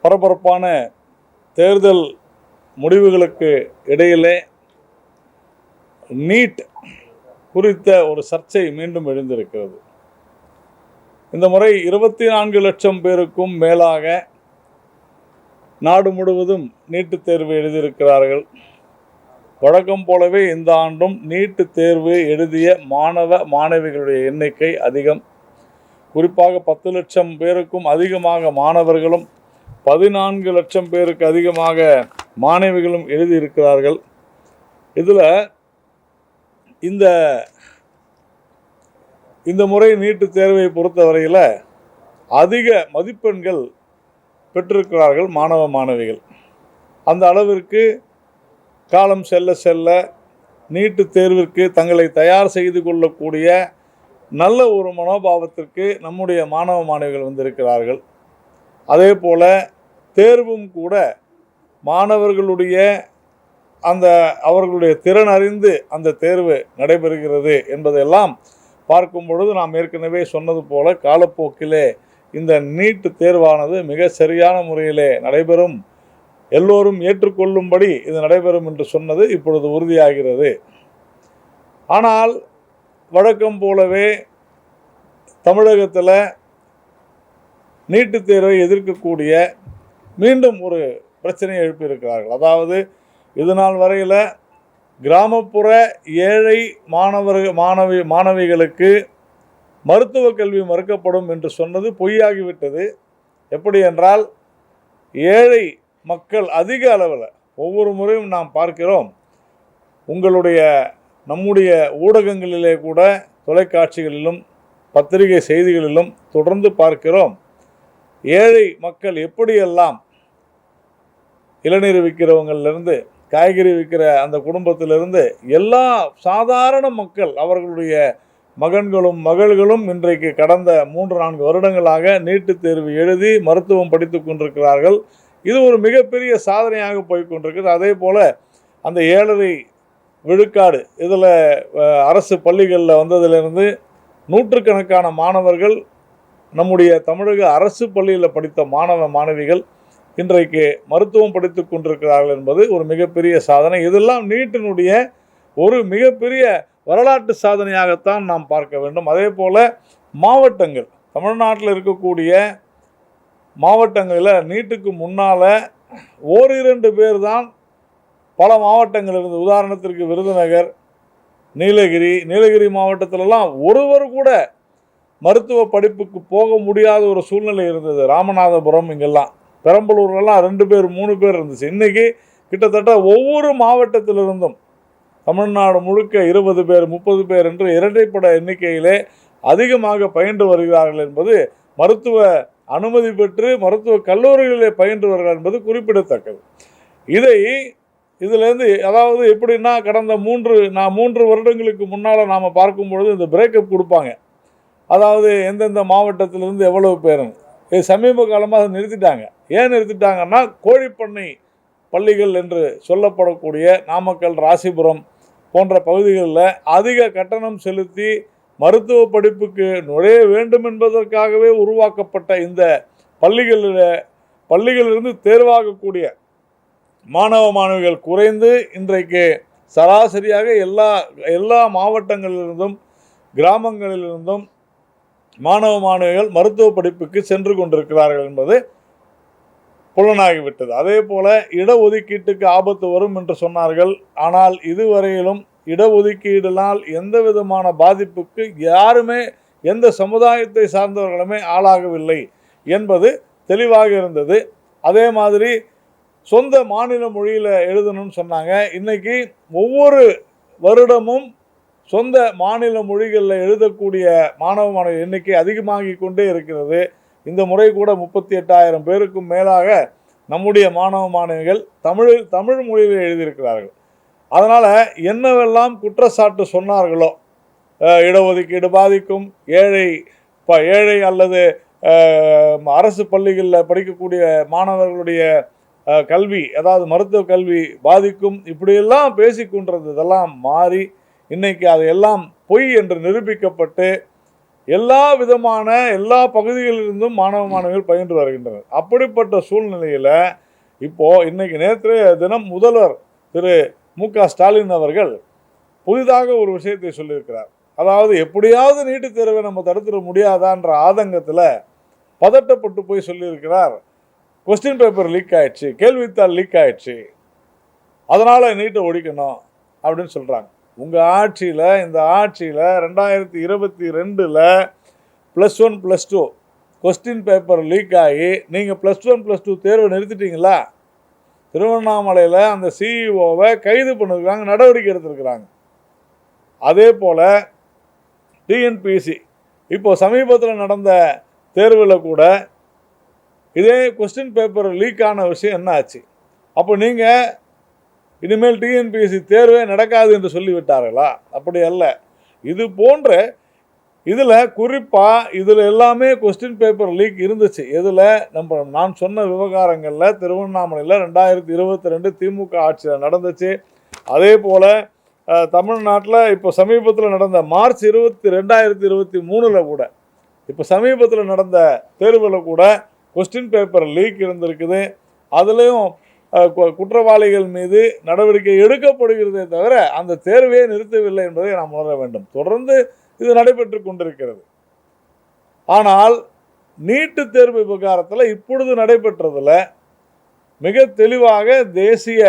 பரபரப்பான தேர்தல் முடிவுகளுக்கு இடையிலே நீட் குறித்த ஒரு சர்ச்சை மீண்டும் எழுந்திருக்கிறது. இந்த முறை 24 லட்சம் பேருக்கும் மேலாக நாடு முழுவதும் நீட்டு தேர்வு எழுதியிருக்கிறார்கள். வழக்கம் போலவே இந்த ஆண்டும் நீட்டு தேர்வு எழுதிய மாணவிகளுடைய எண்ணிக்கை அதிகம். குறிப்பாக 10 லட்சம் பேருக்கும் அதிகமாக மாணவர்களும் 14 லட்சம் பேருக்கு அதிகமாக மாணவிகளும் எழுதியிருக்கிறார்கள். இதில் இந்த முறை நீட்டு தேர்வை பொறுத்தவரையில் அதிக மதிப்பெண்கள் பெற்றிருக்கிறார்கள் மாணவிகள். அந்த அளவிற்கு காலம் செல்ல செல்ல நீட்டு தேர்விற்கு தங்களை தயார் செய்து கொள்ளக்கூடிய நல்ல ஒரு மனோபாவத்திற்கு நம்முடைய மாணவிகள் வந்திருக்கிறார்கள். அதே போல் தேர்வும் கூட மாணவர்களுடைய அவர்களுடைய திறன் அறிந்து அந்த தேர்வு நடைபெறுகிறது என்பதெல்லாம் பார்க்கும் பொழுது நாம் ஏற்கனவே சொன்னது போல காலப்போக்கிலே இந்த நீட்டு தேர்வானது மிக சரியான முறையிலே நடைபெறும், எல்லோரும் ஏற்றுக்கொள்ளும்படி இது நடைபெறும் என்று சொன்னது இப்பொழுது உறுதியாகிறது. ஆனால் வழக்கம் போலவே தமிழகத்தில் நீட்டு தேர்வை எதிர்க்கக்கூடிய மீண்டும் ஒரு பிரச்சனையை எழுப்பியிருக்கிறார்கள். அதாவது இதுநாள் வரையில் கிராமப்புற ஏழை மாணவிகளுக்கு மருத்துவ கல்வி மறுக்கப்படும் என்று சொன்னது பொய்யாகிவிட்டது. எப்படி என்றால், ஏழை மக்கள் அதிக அளவில் ஒவ்வொரு முறையும் நாம் பார்க்கிறோம், நம்முடைய ஊடகங்களிலே கூட தொலைக்காட்சிகளிலும் பத்திரிகை செய்திகளிலும் தொடர்ந்து பார்க்கிறோம், ஏழை மக்கள் எப்படியெல்லாம் இளநீர் விற்கிறவங்களிலிருந்து காய்கறி விற்கிற அந்த குடும்பத்திலிருந்து எல்லா சாதாரண மக்கள் அவர்களுடைய மகன்களும் மகள்களும் இன்றைக்கு கடந்த 3-4 வருடங்களாக நீட்டு தேர்வு எழுதி மருத்துவம் படித்து கொண்டிருக்கிறார்கள். இது ஒரு மிகப்பெரிய சாதனையாக போய்கொண்டிருக்கிறது. அதே போல் அந்த 7.5 விழுக்காடு இதில் அரசு பள்ளிகளில் வந்ததிலிருந்து நூற்றுக்கணக்கான மாணவர்கள் நம்முடைய தமிழக அரசு பள்ளியில் படித்த மாணவிகள் இன்றைக்கு மருத்துவம் படித்து கொண்டிருக்கிறார்கள் என்பது ஒரு மிகப்பெரிய சாதனை. இதெல்லாம் நீட்டினுடைய ஒரு மிகப்பெரிய வரலாற்று சாதனையாகத்தான் நாம் பார்க்க வேண்டும். அதே போல் மாவட்டங்கள், தமிழ்நாட்டில் இருக்கக்கூடிய மாவட்டங்களில் நீட்டுக்கு முன்னால் 1-2 பேர் தான் பல மாவட்டங்கள் இருந்தது. உதாரணத்திற்கு விருதுநகர், நீலகிரி மாவட்டத்திலலாம் ஒருவர் கூட மருத்துவ படிப்புக்கு போக முடியாத ஒரு சூழ்நிலை இருந்தது. ராமநாதபுரம், இங்கெல்லாம் பெரம்பலூர்லாம் 2 பேர் 3 பேர் இருந்துச்சு. இன்றைக்கி கிட்டத்தட்ட ஒவ்வொரு மாவட்டத்திலிருந்தும் தமிழ்நாடு முழுக்க 20 பேர் 30 பேர் என்று இரட்டைப்பட எண்ணிக்கையிலே அதிகமாக பயின்று வருகிறார்கள் என்பது, மருத்துவ அனுமதி பெற்று மருத்துவ கல்லூரிகளிலே பயின்று வருகிறார்கள் என்பது குறிப்பிடத்தக்கது. இதிலேருந்து அதாவது எப்படின்னா, கடந்த 3 வருடங்களுக்கு முன்னால் நாம் பார்க்கும்பொழுது இந்த பிரேக்கப் கொடுப்பாங்க. அதாவது எந்தெந்த மாவட்டத்திலிருந்து எவ்வளவு பேருன்னு. இது சமீப காலமாக அதை நிறுத்திட்டாங்க. ஏன் நிறுத்திட்டாங்கன்னா, கோழிப்பண்ணை பள்ளிகள் என்று சொல்லப்படக்கூடிய நாமக்கல், ராசிபுரம் போன்ற பகுதிகளில் அதிக கட்டணம் செலுத்தி மருத்துவ படிப்புக்கு நுழைய வேண்டும் என்பதற்காகவே உருவாக்கப்பட்ட இந்த பள்ளிகளிலிருந்து தேர்வாகக்கூடிய மாணவிகள் குறைந்து இன்றைக்கு சராசரியாக எல்லா மாவட்டங்களிலிருந்தும் கிராமங்களிலிருந்தும் மாணவிகள் மருத்துவ படிப்புக்கு சென்று கொண்டிருக்கிறார்கள் என்பது புலனாகிவிட்டது. அதே போல இடஒதுக்கீட்டுக்கு ஆபத்து வரும் என்று சொன்னார்கள். ஆனால் இதுவரையிலும் இடஒதுக்கீடுனால் எந்த விதமான பாதிப்புக்கு யாருமே, எந்த சமுதாயத்தை சார்ந்தவர்களுமே ஆளாகவில்லை என்பது தெளிவாக இருந்தது. அதே மாதிரி சொந்த மாநில மொழியில் எழுதணும்னு சொன்னாங்க. இன்றைக்கி ஒவ்வொரு வருடமும் சொந்த மாநில மொழிகளில் எழுதக்கூடிய மாணவ எண்ணிக்கை அதிகமாகி கொண்டே இருக்கிறது. இந்த முறை கூட 38,000 பேருக்கும் மேலாக நம்முடைய மாணவிகள் தமிழ் மொழியில் எழுதியிருக்கிறார்கள். அதனால் என்னவெல்லாம் குற்றச்சாட்டு சொன்னார்களோ, இடஒதுக்கீடு பாதிக்கும், ஏழை அல்லது அரசு பள்ளிகளில் படிக்கக்கூடிய மாணவர்களுடைய கல்வி, அதாவது மருத்துவ கல்வி பாதிக்கும், இப்படியெல்லாம் பேசிக்கொண்டிருந்ததெல்லாம் மாறி இன்றைக்கி அதையெல்லாம் பொய் என்று நிரூபிக்கப்பட்டு எல்லா விதமான எல்லா பகுதிகளிலிருந்தும் மாணவ மாணவிகள் பயின்று வருகின்றனர். அப்படிப்பட்ட சூழ்நிலையில் இப்போது இன்னைக்கு நேற்றைய தினம் முதல்வர் திரு மு.க.ஸ்டாலின் அவர்கள் புதிதாக ஒரு விஷயத்தை சொல்லியிருக்கிறார். அதாவது எப்படியாவது நீட்டுத் தேர்வை நம்ம தடுத்துட முடியாதான்ற ஆதங்கத்தில் பதட்டப்பட்டு போய் சொல்லியிருக்கிறார். கொஸ்டின் பேப்பர் லீக் ஆயிடுச்சு, கேள்வித்தாள் லீக் ஆயிடுச்சு, அதனால் நீட்டை ஒழிக்கணும் அப்படின்னு சொல்கிறாங்க. உங்கள் ஆட்சியில், இந்த ஆட்சியில் 2022 +1 +2 கொஸ்டின் பேப்பர் லீக் ஆகி நீங்கள் +1 +2 தேர்வை நிறுத்திட்டீங்களா? திருவண்ணாமலையில் அந்த சிஇஓவை கைது பண்ணிருக்கிறாங்க, நடவடிக்கை எடுத்திருக்கிறாங்க. அதே போல் டிஎன்பிஎஸ்சி இப்போ சமீபத்தில் நடந்த தேர்வில் கூட இதே கொஸ்டின் பேப்பர் லீக் ஆன விஷயம் என்ன ஆச்சு? அப்போ நீங்கள் இனிமேல் டிஎன்பிஎஸ்சி தேர்வே நடக்காது என்று சொல்லிவிட்டார்களா? அப்படி அல்ல. இது போன்ற இதில் குறிப்பாக இதில் எல்லாமே கொஸ்டின் பேப்பர் லீக் இருந்துச்சு. இதில் நான் சொன்ன விவகாரங்களில் திருவண்ணாமலையில் 2022 திமுக ஆட்சியில் நடந்துச்சு. அதே போல் தமிழ்நாட்டில் இப்போ சமீபத்தில் நடந்த மார்ச் 20 2023 கூட இப்போ சமீபத்தில் நடந்த தேர்வில் கூட கொஸ்டின் பேப்பர் லீக் இருந்திருக்குது. அதுலேயும் குற்றவாளிகள் மீது நடவடிக்கை எடுக்கப்படுகிறதே தவிர அந்த தேர்வையே நிறுத்தவில்லை என்பதை நாம் உணர வேண்டும். தொடர்ந்து இது நடைபெற்று கொண்டிருக்கிறது. ஆனால் நீட்டு தேர்வு விவகாரத்தில் இப்பொழுது நடைபெற்றதில் மிக தெளிவாக தேசிய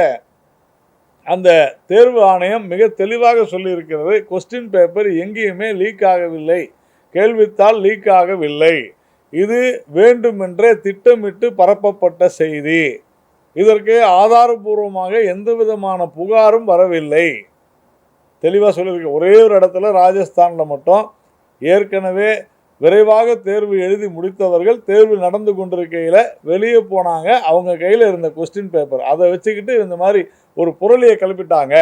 அந்த தேர்வு ஆணையம் மிக தெளிவாக சொல்லியிருக்கிறது, கொஸ்டின் பேப்பர் எங்கேயுமே லீக் ஆகவில்லை, கேள்வித்தாள் லீக் ஆகவில்லை, இது வேண்டுமென்றே திட்டமிட்டு பரப்பப்பட்ட செய்தி, இதற்கு ஆதாரபூர்வமாக எந்த விதமான புகாரும் வரவில்லை, தெளிவாக சொல்லியிருக்கு. ஒரே ஒரு இடத்துல ராஜஸ்தானில் மட்டும் ஏற்கனவே விரைவாக தேர்வு எழுதி முடித்தவர்கள் தேர்வு நடந்து கொண்டிருக்கையில் வெளியே போனாங்க, அவங்க கையில் இருந்த கொஸ்டின் பேப்பர் அதை வச்சுக்கிட்டு இந்த மாதிரி ஒரு புரளியை கிளப்பிட்டாங்க,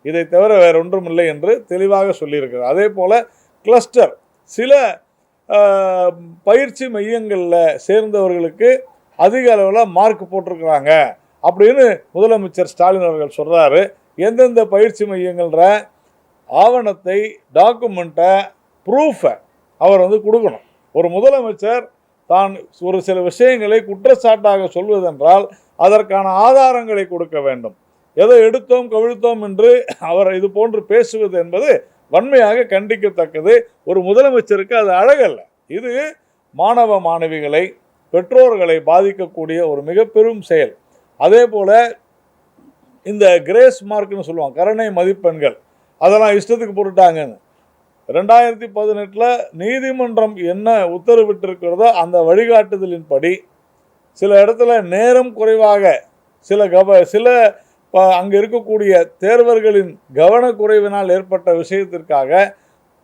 இதை தவிர வேறு ஒன்றும் இல்லை என்று தெளிவாக சொல்லியிருக்கிறார். அதே போல் கிளஸ்டர் சில பயிற்சி மையங்களில் சேர்ந்தவர்களுக்கு அதிக அளவில் மார்க் போட்டிருக்கிறாங்க அப்படின்னு முதலமைச்சர் ஸ்டாலின் அவர்கள் சொல்கிறாரு. எந்தெந்த பயிற்சி மையங்கள்ன்ற ஆவணத்தை, டாக்குமெண்ட்டை, ப்ரூஃபை அவர் கொடுக்கணும். ஒரு முதலமைச்சர் தான் ஒரு சில விஷயங்களை குற்றச்சாட்டாக சொல்வதென்றால் அதற்கான ஆதாரங்களை கொடுக்க வேண்டும். எதை எடுத்தோம் கவிழ்த்தோம் என்று அவர் இது போன்று பேசுவது என்பது வன்மையாக கண்டிக்கத்தக்கது. ஒரு முதலமைச்சருக்கு அது அழகல்ல. இது மாணவ மாணவிகளை, பெற்றோர்களை பாதிக்கக்கூடிய ஒரு மிக பெரும் செயல். அதே போல் இந்த கிரேஸ் மார்க்னு சொல்லுவாங்க, கருணை மதிப்பெண்கள், அதெல்லாம் இஷ்டத்துக்கு போட்டுட்டாங்கன்னு 2018 நீதிமன்றம் என்ன உத்தரவிட்டிருக்கிறதோ அந்த வழிகாட்டுதலின்படி சில இடத்துல நேரம் குறைவாக சில அங்கே இருக்கக்கூடிய தேர்வர்களின் கவனக்குறைவினால் ஏற்பட்ட விஷயத்திற்காக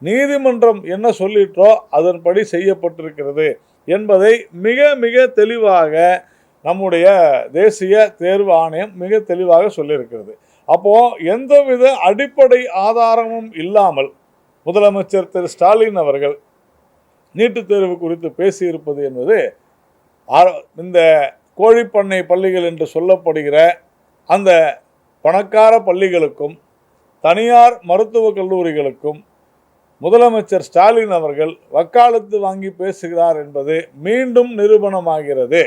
நீதிமன்றம் என்ன சொல்லிட்டோ அதன்படி செய்யப்பட்டிருக்கிறது என்பதை மிக மிக தெளிவாக நம்முடைய தேசிய தேர்வு ஆணையம் மிக தெளிவாக சொல்லியிருக்கிறது. அப்போது எந்தவித அடிப்படை ஆதாரமும் இல்லாமல் முதலமைச்சர் திரு ஸ்டாலின் அவர்கள் நீட்டுத் தேர்வு குறித்து பேசியிருப்பது என்பது இந்த கோழிப்பண்ணை பள்ளிகள் என்று சொல்லப்படுகிற அந்த பணக்கார பள்ளிகளுக்கும் தனியார் மருத்துவக் கல்லூரிகளுக்கும் முதலமைச்சர் ஸ்டாலின் அவர்கள் வக்காலத்து வாங்கி பேசுகிறார் என்பது மீண்டும் நிரூபணமாகிறது.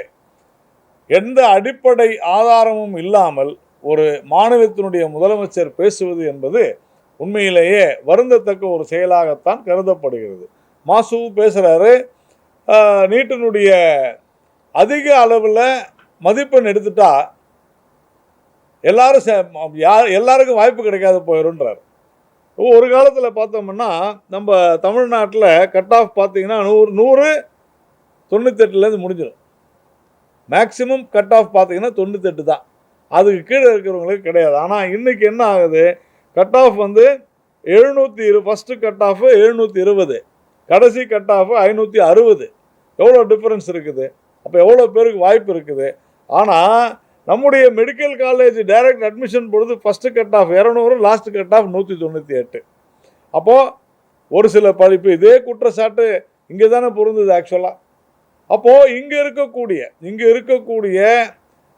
எந்த அடிப்படை ஆதாரமும் இல்லாமல் ஒரு மாநிலத்தினுடைய முதலமைச்சர் பேசுவது என்பது உண்மையிலேயே வருந்தத்தக்க ஒரு செயலாகத்தான் கருதப்படுகிறது. மாசு பேசுகிறாரு, நீட்டினுடைய அதிக அளவில் மதிப்பெண் எடுத்துட்டா எல்லாருக்கும் வாய்ப்பு கிடைக்காது போயிடும்ன்றார். ஒரு காலத்தில் பார்த்தோம்னா நம்ம தமிழ்நாட்டில் கட் ஆஃப் பார்த்தீங்கன்னா 198 முடிஞ்சிடும். மேக்சிமம் கட் ஆஃப் பார்த்தீங்கன்னா 98 தான், அதுக்கு கீழே இருக்கிறவங்களுக்கு கிடையாது. ஆனால் இன்றைக்கி என்ன ஆகுது, cut off 720, first cut off 720, கடைசி கட் ஆஃப் 560. எவ்வளோ டிஃப்ரென்ஸ் இருக்குது? அப்போ எவ்வளோ பேருக்கு வாய்ப்பு இருக்குது? ஆனால் நம்முடைய மெடிக்கல் காலேஜ் டைரக்ட் அட்மிஷன் பொழுது first cut off 200, last cut off 198. அப்போது ஒரு சில படிப்பு இதே குற்றச்சாட்டு இங்கே தானே பொருந்தது ஆக்சுவலாக. அப்போது இங்கே இருக்கக்கூடிய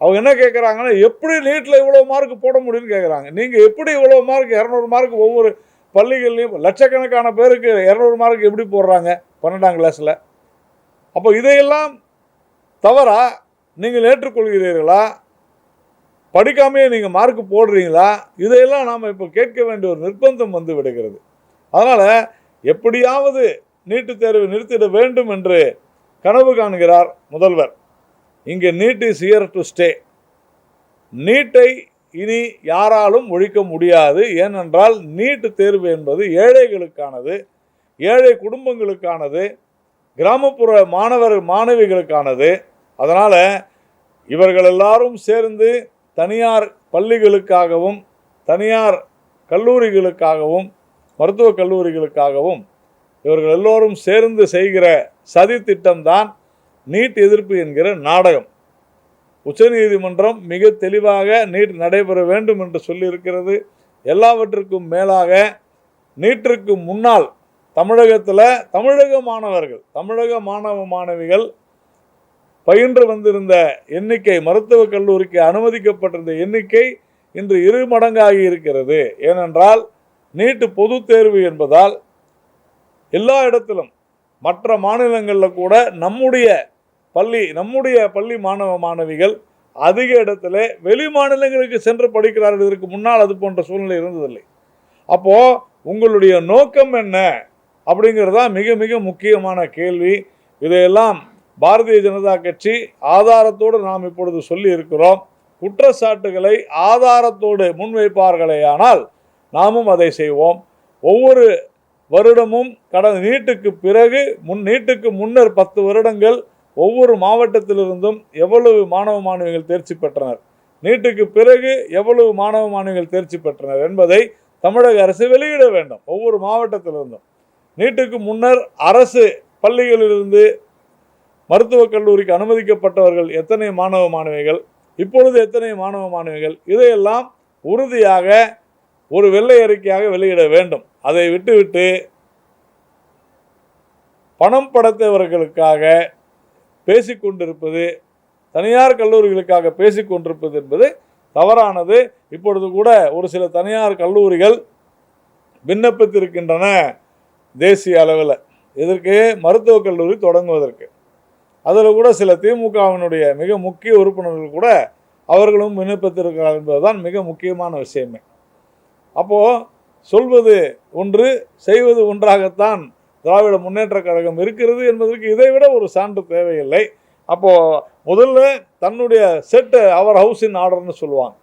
அவங்க என்ன கேட்குறாங்கன்னா, எப்படி நீட்டில் இவ்வளோ மார்க் போட முடியும்னு கேட்குறாங்க. நீங்கள் எப்படி இவ்வளோ மார்க் 200 மார்க் ஒவ்வொரு பள்ளிகள்லையும் லட்சக்கணக்கான பேருக்கு 200 மார்க் எப்படி போடுறாங்க? 12ஆம் கிளாஸில். அப்போ இதையெல்லாம் தவறா நீங்கள் ஏற்றுக்கொள்கிறீர்களா? படிக்காமையே நீங்கள் மார்க் போடுறீங்களா? இதையெல்லாம் நாம் இப்போ கேட்க வேண்டிய ஒரு நிர்பந்தம் வந்து விடுகிறது. அதனால் எப்படியாவது நீட்டுத் தேர்வை நிறுத்திட வேண்டும் என்று கனவு காண்கிறார் முதல்வர். இங்கே need is here to stay. நீட்டை இனி யாராலும் ஒழிக்க முடியாது. ஏனென்றால் நீட் தேர்வு என்பது ஏழைகளுக்கானது, ஏழை குடும்பங்களுக்கானது, கிராமப்புற மாணவிகளுக்கானது. அதனால் இவர்கள் எல்லாரும் சேர்ந்து தனியார் பள்ளிகளுக்காகவும் தனியார் கல்லூரிகளுக்காகவும் மருத்துவக் கல்லூரிகளுக்காகவும் இவர்கள் எல்லோரும் சேர்ந்து செய்கிற சதி திட்டம்தான் நீட் எதிர்ப்பு என்கிற நாடகம். உச்சநீதிமன்றம் மிக தெளிவாக நீட் நடைபெற வேண்டும் என்று சொல்லியிருக்கிறது. எல்லாவற்றுக்கும் மேலாக நீட்டிற்கு முன்னால் தமிழகத்தில் தமிழக மாணவ மாணவிகள் பயின்று வந்திருந்த எண்ணிக்கை, மருத்துவக் கல்லூரிக்கு அனுமதிக்கப்பட்டிருந்த எண்ணிக்கை இன்று 2 மடங்காகி இருக்கிறது. ஏனென்றால் நீட் பொது தேர்வு என்பதால் எல்லா இடத்திலும் மற்ற மாநிலங்களில் கூட நம்முடைய பள்ளி மாணவ மாணவிகள் அதிக இடத்துல வெளி மாநிலங்களுக்கு சென்று படிக்கிறார்கள். இதற்கு முன்னால் அது போன்ற சூழ்நிலை இருந்ததில்லை. அப்போது உங்களுடைய நோக்கம் என்ன அப்படிங்கிறதா மிக மிக முக்கியமான கேள்வி. இதையெல்லாம் பாரதிய ஜனதா கட்சி ஆதாரத்தோடு நாம் இப்பொழுது சொல்லி இருக்கிறோம். குற்றச்சாட்டுகளை ஆதாரத்தோடு முன்வைப்பார்களேயானால் நாமும் அதை செய்வோம். ஒவ்வொரு வருடமும் கடந்த நீட்டுக்கு முன்னர் 10 வருடங்கள் ஒவ்வொரு மாவட்டத்திலிருந்தும் எவ்வளவு மாணவ மாணவிகள் தேர்ச்சி பெற்றனர், நீட்டுக்கு பிறகு எவ்வளவு மாணவ மாணவிகள் தேர்ச்சி பெற்றனர் என்பதை தமிழக அரசு வெளியிட வேண்டும். ஒவ்வொரு மாவட்டத்திலிருந்தும் நீட்டுக்கு முன்னர் அரசு பள்ளிகளிலிருந்து மருத்துவக் கல்லூரிக்கு அனுமதிக்கப்பட்டவர்கள் எத்தனை மாணவ மாணவிகள், இப்பொழுது எத்தனை மாணவ மாணவிகள், இதையெல்லாம் உறுதியாக ஒரு வெள்ளை அறிக்கையாக வெளியிட வேண்டும். அதை விட்டுவிட்டு பணம் படைத்தவர்களுக்காக பேசிக்கொண்டிருப்பது, தனியார் கல்லூரிகளுக்காக பேசிக்கொண்டிருப்பது என்பது தவறானது. இப்பொழுது கூட ஒரு சில தனியார் கல்லூரிகள் விண்ணப்பித்திருக்கின்றன தேசிய அளவில் இதற்கு மருத்துவக் கல்லூரி தொடங்குவதற்கு. அதில் கூட சில திமுகவினுடைய மிக முக்கிய உறுப்பினர்கள் கூட அவர்களும் விண்ணப்பித்திருக்கிறார்கள் என்பதுதான் மிக முக்கியமான விஷயமே. அப்போது சொல்வது ஒன்று, செய்வது ஒன்றாகத்தான் திராவிட முன்னேற்ற கழகம் இருக்கிறது என்பதற்கு இதைவிட ஒரு சான்று தேவையில்லை. அப்போது முதல்ல தன்னுடைய செட் அவர் ஹவுஸ் இன் ஆர்டர்னு சொல்லுவாங்க.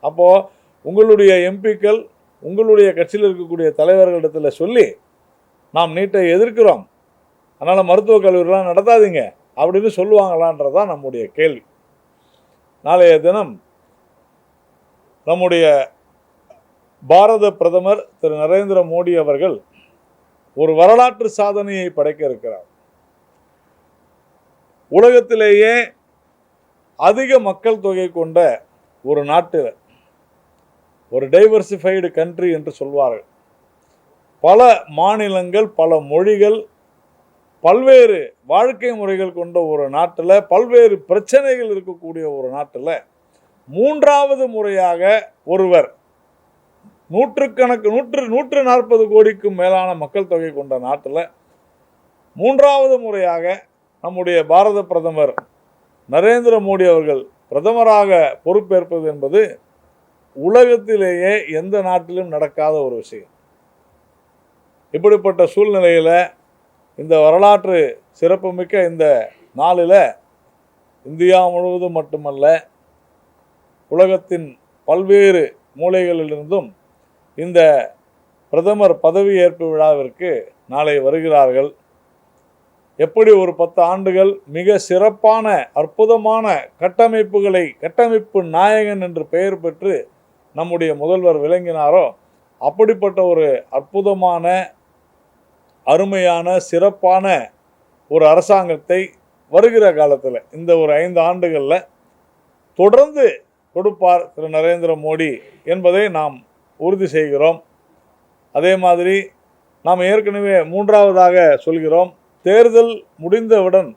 அப்போது உங்களுடைய எம்பிக்கள் உங்களுடைய கட்சியில் இருக்கக்கூடிய தலைவர்களிடத்தில் சொல்லி நாம் நீட்டை எதிர்க்கிறோம், அதனால் மருத்துவக் கல்லூரிலாம் நடத்தாதீங்க அப்படின்னு சொல்லுவாங்களான்றதான் நம்முடைய கேள்வி. நாளைய தினம் நம்முடைய பாரத பிரதமர் திரு நரேந்திர மோடி அவர்கள் ஒரு வரலாற்று சாதனையை படைக்க இருக்கிறார். உலகத்திலேயே அதிக மக்கள் தொகை கொண்ட ஒரு நாட்டில், ஒரு டைவர்சிஃபைடு கண்ட்ரி என்று சொல்வார்கள், பல மாநிலங்கள், பல மொழிகள், பல்வேறு வாழ்க்கை முறைகள் கொண்ட ஒரு நாட்டில், பல்வேறு பிரச்சனைகள் இருக்கக்கூடிய ஒரு நாட்டில் 3வது முறையாக ஒருவர் 140 கோடிக்கும் மேலான மக்கள் தொகை கொண்ட நாட்டில் 3வது முறையாக நம்முடைய பாரத பிரதமர் நரேந்திர மோடி அவர்கள் பிரதமராக பொறுப்பேற்பது என்பது உலகத்திலேயே எந்த நாட்டிலும் நடக்காத ஒரு விஷயம். இப்படிப்பட்ட சூழ்நிலையில் இந்த வரலாற்று சிறப்புமிக்க இந்த நாளில் இந்தியா முழுவதும் மட்டுமல்ல, உலகத்தின் பல்வேறு மூலைகளிலிருந்தும் இந்த பிரதமர் பதவியேற்பு விழாவிற்கு நாளை வருகிறார்கள். எப்படி ஒரு 10 ஆண்டுகள் மிக சிறப்பான அற்புதமான கட்டமைப்பு நாயகன் என்று பெயர் பெற்று நம்முடைய முதல்வர் விளங்கினாரோ, அப்படிப்பட்ட ஒரு அற்புதமான அருமையான சிறப்பான ஒரு அரசாங்கத்தை வருகிற காலத்தில் இந்த ஒரு 5 ஆண்டுகளில் தொடர்ந்து கொடுப்பார் திரு நரேந்திர மோடி என்பதை நாம் உறுதி செய்கிறோம். அதே மாதிரி நாம் ஏற்கனவே 3வதாக சொல்கிறோம், தேர்தல் முடிந்தவுடன்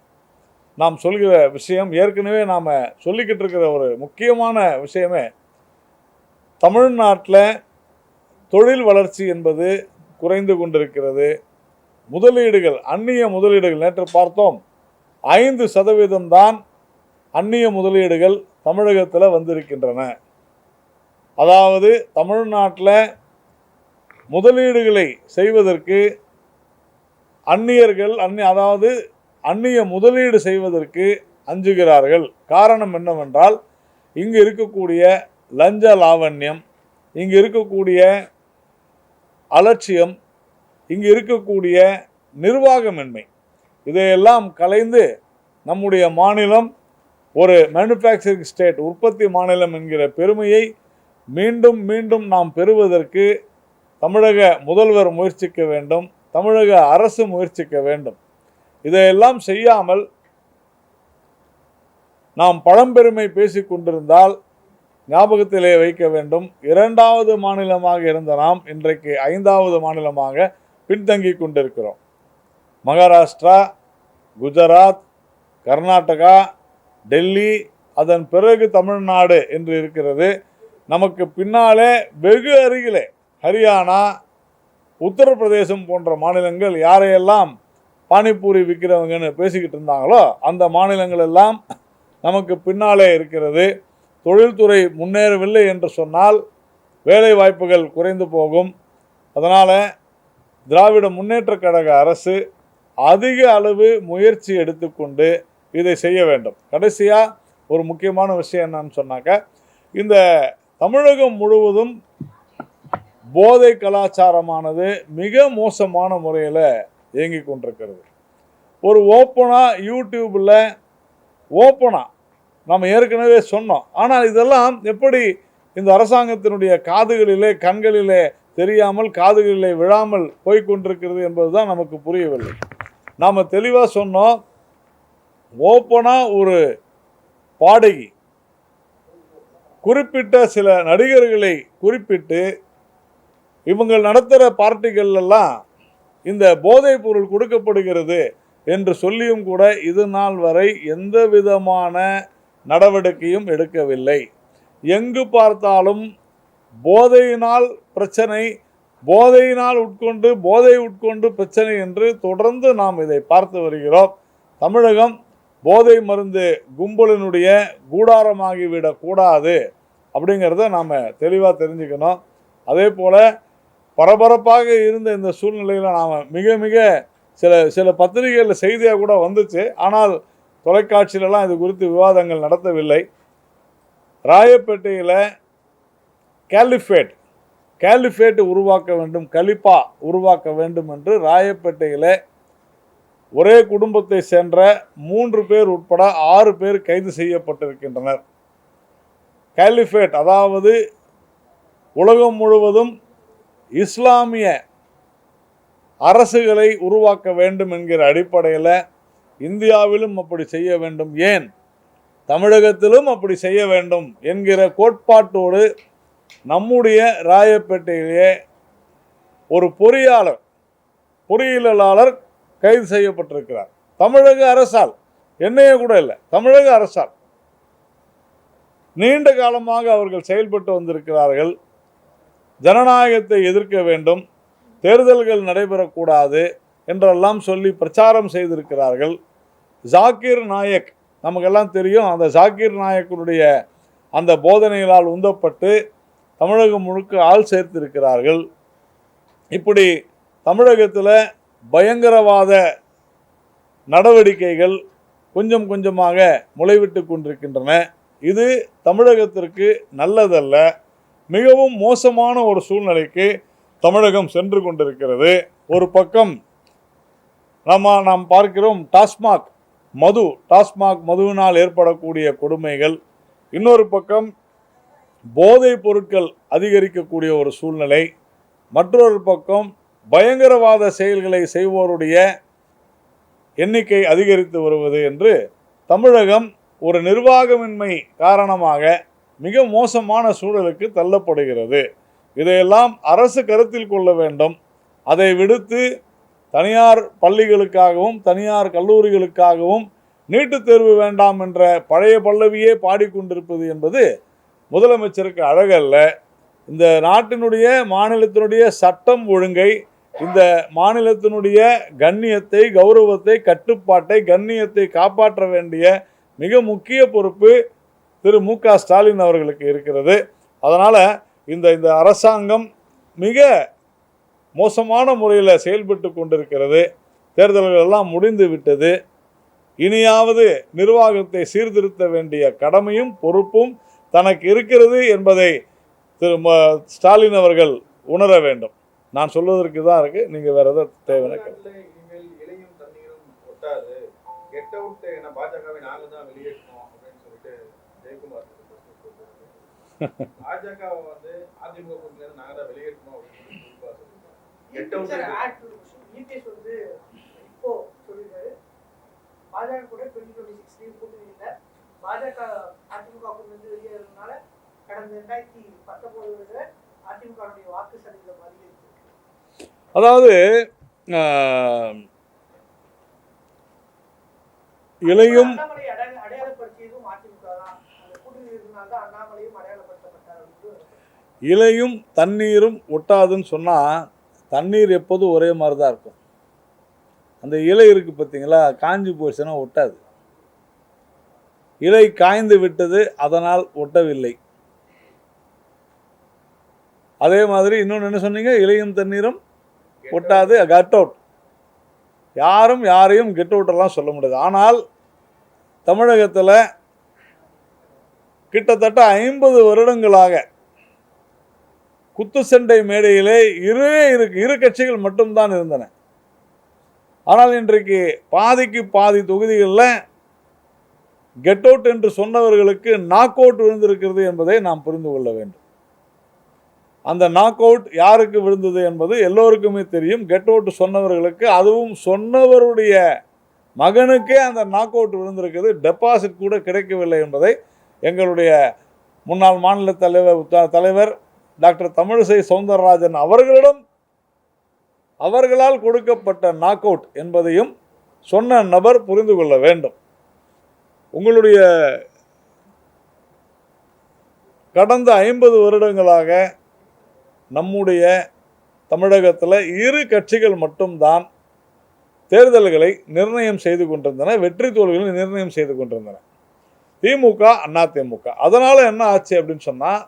நாம் சொல்கிற விஷயம், ஏற்கனவே நாம் சொல்லிக்கிட்டு இருக்கிற ஒரு முக்கியமான விஷயமே, தமிழ்நாட்டில் தொழில் வளர்ச்சி என்பது குறைந்து கொண்டிருக்கிறது. முதலீடுகள், அந்நிய முதலீடுகள் நேற்று பார்த்தோம் 5% தான் அந்நிய முதலீடுகள் தமிழகத்தில் வந்திருக்கின்றன. அதாவது தமிழ்நாட்டில் முதலீடுகளை செய்வதற்கு அந்நியர்கள் அதாவது அந்நிய முதலீடு செய்வதற்கு அஞ்சுகிறார்கள். காரணம் என்னவென்றால் இங்கு இருக்கக்கூடிய லஞ்ச லாவண்யம், இங்கு இருக்கக்கூடிய அலட்சியம், இங்கு இருக்கக்கூடிய நிர்வாகமின்மை, இதையெல்லாம் கலைந்து நம்முடைய மாநிலம் ஒரு மேனுஃபேக்சரிங் ஸ்டேட், உற்பத்தி மாநிலம் என்கிற பெருமையை மீண்டும் மீண்டும் நாம் பெறுவதற்கு தமிழக முதல்வர் முயற்சிக்க வேண்டும், தமிழக அரசு முயற்சிக்க வேண்டும். இதையெல்லாம் செய்யாமல் நாம் பழம்பெருமை பேசிக் கொண்டிருந்தால் ஞாபகத்திலே வைக்க வேண்டும், 2வது மாநிலமாக இருந்த நாம் இன்றைக்கு 5வது மாநிலமாக பின்தங்கி கொண்டிருக்கிறோம். மகாராஷ்டிரா, குஜராத், கர்நாடகா, டெல்லி, அதன் பிறகு தமிழ்நாடு என்று இருக்கிறது. நமக்கு பின்னாலே வெகு அருகிலே ஹரியானா, உத்தரப்பிரதேசம் போன்ற மாநிலங்கள் யாரையெல்லாம் பானிபூரி விற்கிறவங்கன்னு பேசிக்கிட்டு இருந்தாங்களோ அந்த மாநிலங்கள் எல்லாம் நமக்கு பின்னாலே இருக்கிறது. தொழில்துறை முன்னேறவில்லை என்று சொன்னால் வேலை வாய்ப்புகள் குறைந்து போகும். அதனால் திராவிட முன்னேற்றக் கழக அரசு அதிக அளவு முயற்சி எடுத்துக்கொண்டு இதை செய்ய வேண்டும். கடைசியாக ஒரு முக்கியமான விஷயம் என்னன்னு சொன்னாக்க, இந்த தமிழகம் முழுவதும் போதை கலாச்சாரமானது மிக மோசமான முறையில் இயங்கி கொண்டிருக்கிறது. ஒரு ஓப்பனாக யூடியூப்பில் ஓப்பனாக நம்ம ஏற்கனவே சொன்னோம். ஆனால் இதெல்லாம் எப்படி இந்த அரசாங்கத்தினுடைய காதுகளிலே கண்களிலே தெரியாமல் காதுகளிலே விழாமல் போய்கொண்டிருக்கிறது என்பது தான் நமக்கு புரியவில்லை. நாம் தெளிவாக சொன்னோம், ஓப்பனாக ஒரு பாடகி குறிப்பிட்ட சில நடிகர்களை குறிப்பிட்டு இவங்க நடத்துகிற பார்ட்டிகள்லாம் இந்த போதைப் பொருள் கொடுக்கப்படுகிறது என்று சொல்லியும் கூட இது நாள் வரை எந்த விதமான நடவடிக்கையும் எடுக்கவில்லை. எங்கு பார்த்தாலும் போதையினால் பிரச்சனை, போதை உட்கொண்டு பிரச்சனை என்று தொடர்ந்து நாம் இதை பார்த்து வருகிறோம். தமிழகம் போதை மருந்து கும்பலினுடைய கூடாரமாகிவிடக்கூடாது அப்படிங்கிறத நாம் தெளிவாக தெரிஞ்சுக்கணும். அதே போல் பரபரப்பாக இருந்த இந்த சூழ்நிலையில் நாம் மிக சில பத்திரிகைகளில் செய்தியாக கூட வந்துச்சு. ஆனால் தொலைக்காட்சியிலலாம் இது குறித்து விவாதங்கள் நடத்தவில்லை. ராயப்பேட்டையில் கேலிஃபேட் உருவாக்க வேண்டும், கலிப்பா உருவாக்க வேண்டும் என்று ராயப்பேட்டையில் ஒரே குடும்பத்தை சென்ற 3 பேர் உட்பட 6 பேர் கைது செய்யப்பட்டிருக்கின்றனர். கேலிஃபேட் அதாவது உலகம் முழுவதும் இஸ்லாமிய அரசுகளை உருவாக்க வேண்டும் என்கிற அடிப்படையில் இந்தியாவிலும் அப்படி செய்ய வேண்டும், ஏன் தமிழகத்திலும் அப்படி செய்ய வேண்டும் என்கிற கோட்பாட்டோடு நம்முடைய ராயப்பேட்டையிலே ஒரு பொறியியலாளர் கைது செய்யப்பட்டிருக்கிறார். தமிழக அரசால், என்னையே கூட இல்லை, தமிழக அரசால் நீண்ட காலமாக அவர்கள் செயல்பட்டு வந்திருக்கிறார்கள். ஜனநாயகத்தை எதிர்க்க வேண்டும், தேர்தல்கள் நடைபெறக்கூடாது என்றெல்லாம் சொல்லி பிரச்சாரம் செய்திருக்கிறார்கள். ஜாகிர் நாயக் நமக்கெல்லாம் தெரியும், அந்த ஜாகிர் நாயக்கனுடைய அந்த போதனைகளால் உந்தப்பட்டு தமிழகம் முழுக்க ஆள் சேர்த்திருக்கிறார்கள். இப்படி தமிழகத்தில் பயங்கரவாத நடவடிக்கைகள் கொஞ்சம் கொஞ்சமாக முளைவிட்டு கொண்டிருக்கின்றன. இது தமிழகத்திற்கு நல்லதல்ல, மிகவும் மோசமான ஒரு சூழ்நிலைக்கு தமிழகம் சென்று கொண்டிருக்கிறது. ஒரு பக்கம் நாம் பார்க்கிறோம் டாஸ்மாக் மதுவினால் ஏற்படக்கூடிய கொடுமைகள், இன்னொரு பக்கம் போதைப் பொருட்கள் அதிகரிக்கக்கூடிய ஒரு சூழ்நிலை, மற்றொரு பக்கம் பயங்கரவாத செயல்களை செய்வோருடைய எண்ணிக்கை அதிகரித்து வருவது என்று தமிழகம் ஒரு நிர்வாகமின்மை காரணமாக மிக மோசமான சூழலுக்கு தள்ளப்படுகிறது. இதையெல்லாம் அரசு கருத்தில் கொள்ள வேண்டும். அதை விடுத்து தனியார் பள்ளிகளுக்காகவும் தனியார் கல்லூரிகளுக்காகவும் நீட்டுத் தேர்வு வேண்டாம் என்ற பழைய பல்லவியே பாடிக்கொண்டிருப்பது என்பது முதலமைச்சருக்கு அழகல்ல. இந்த நாட்டினுடைய மாநிலத்தினுடைய சட்டம் ஒழுங்கை இந்த மாநிலத்தினுடைய கண்ணியத்தை, கௌரவத்தை, கட்டுப்பாட்டை, கண்ணியத்தை காப்பாற்ற வேண்டிய மிக முக்கிய பொறுப்பு திரு மு.க. ஸ்டாலின் அவர்களுக்கு இருக்கிறது. அதனால் இந்த அரசாங்கம் மிக மோசமான முறையில் செயல்பட்டு கொண்டிருக்கிறது. தேர்தல்கள் எல்லாம் முடிந்து விட்டது. இனியாவது நிர்வாகத்தை சீர்திருத்த வேண்டிய கடமையும் பொறுப்பும் தனக்கு இருக்கிறது என்பதை திரு ஸ்டாலின் அவர்கள் உணர வேண்டும். நான் சொல்வதற்கு தான் இருக்கு. நீங்க வேற ஏதாவது தேவையான பாஜக அதிமுக வெளியேறதுனால கடந்த 2019 அதிமுகவுடைய வாக்கு சதவீதம் அதிகரித்து, அதாவது இளையும் அடையாளப்படுத்தியதும் அதிமுக தான். அந்த கூட்டணி இருந்தால் தான் அண்ணாமலையும் அடையாளப்படுத்தப்பட்டார். இலையும் தண்ணீரும் ஒட்டாதுன்னு சொன்னா தண்ணீர் எப்போதும் ஒரே மாதிரி தான் இருக்கும். அந்த இலை இருக்கு பார்த்தீங்களா, காஞ்சி போச்சுன்னா ஒட்டாது. இலை காய்ந்து விட்டது, அதனால் ஒட்டவில்லை. அதே மாதிரி இன்னொன்று என்ன சொன்னீங்க, இலையும் தண்ணீரும் ஒட்டாது, கட் அவுட். யாரும் யாரையும் கெட் அவுட்டெல்லாம் சொல்ல முடியாது. ஆனால் தமிழகத்தில் கிட்டத்தட்ட 50 வருடங்களாக குத்து சண்டை மேடையிலே இரு கட்சிகள் மட்டும்தான் இருந்தன. ஆனால் இன்றைக்கு பாதிக்கு பாதி தொகுதிகளில் கெட் அவுட் என்று சொன்னவர்களுக்கு நாக் அவுட் விழுந்திருக்கிறது என்பதை நாம் புரிந்து கொள்ள வேண்டும். அந்த நாக் அவுட் யாருக்கு விழுந்தது என்பது எல்லோருக்குமே தெரியும். கெட் அவுட் சொன்னவர்களுக்கு, அதுவும் சொன்னவருடைய மகனுக்கே அந்த நாக் அவுட் விழுந்திருக்கிறது. டெபாசிட் கூட கிடைக்கவில்லை என்பதை எங்களுடைய முன்னாள் மாநில தலைவர் டாக்டர் தமிழிசை சவுந்தரராஜன் அவர்களால் கொடுக்கப்பட்ட நாக் அவுட் என்பதையும் சொன்ன நபர் புரிந்து கொள்ள வேண்டும். உங்களுடைய கடந்த 50 வருடங்களாக நம்முடைய தமிழகத்தில் இரு கட்சிகள் மட்டும்தான் தேர்தல்களை நிர்ணயம் செய்து கொண்டிருந்தன, வெற்றி தோல்விகளை நிர்ணயம் செய்து கொண்டிருந்தன, திமுக, அதிமுக. அதனால் என்ன ஆச்சு அப்படின்னு சொன்னால்,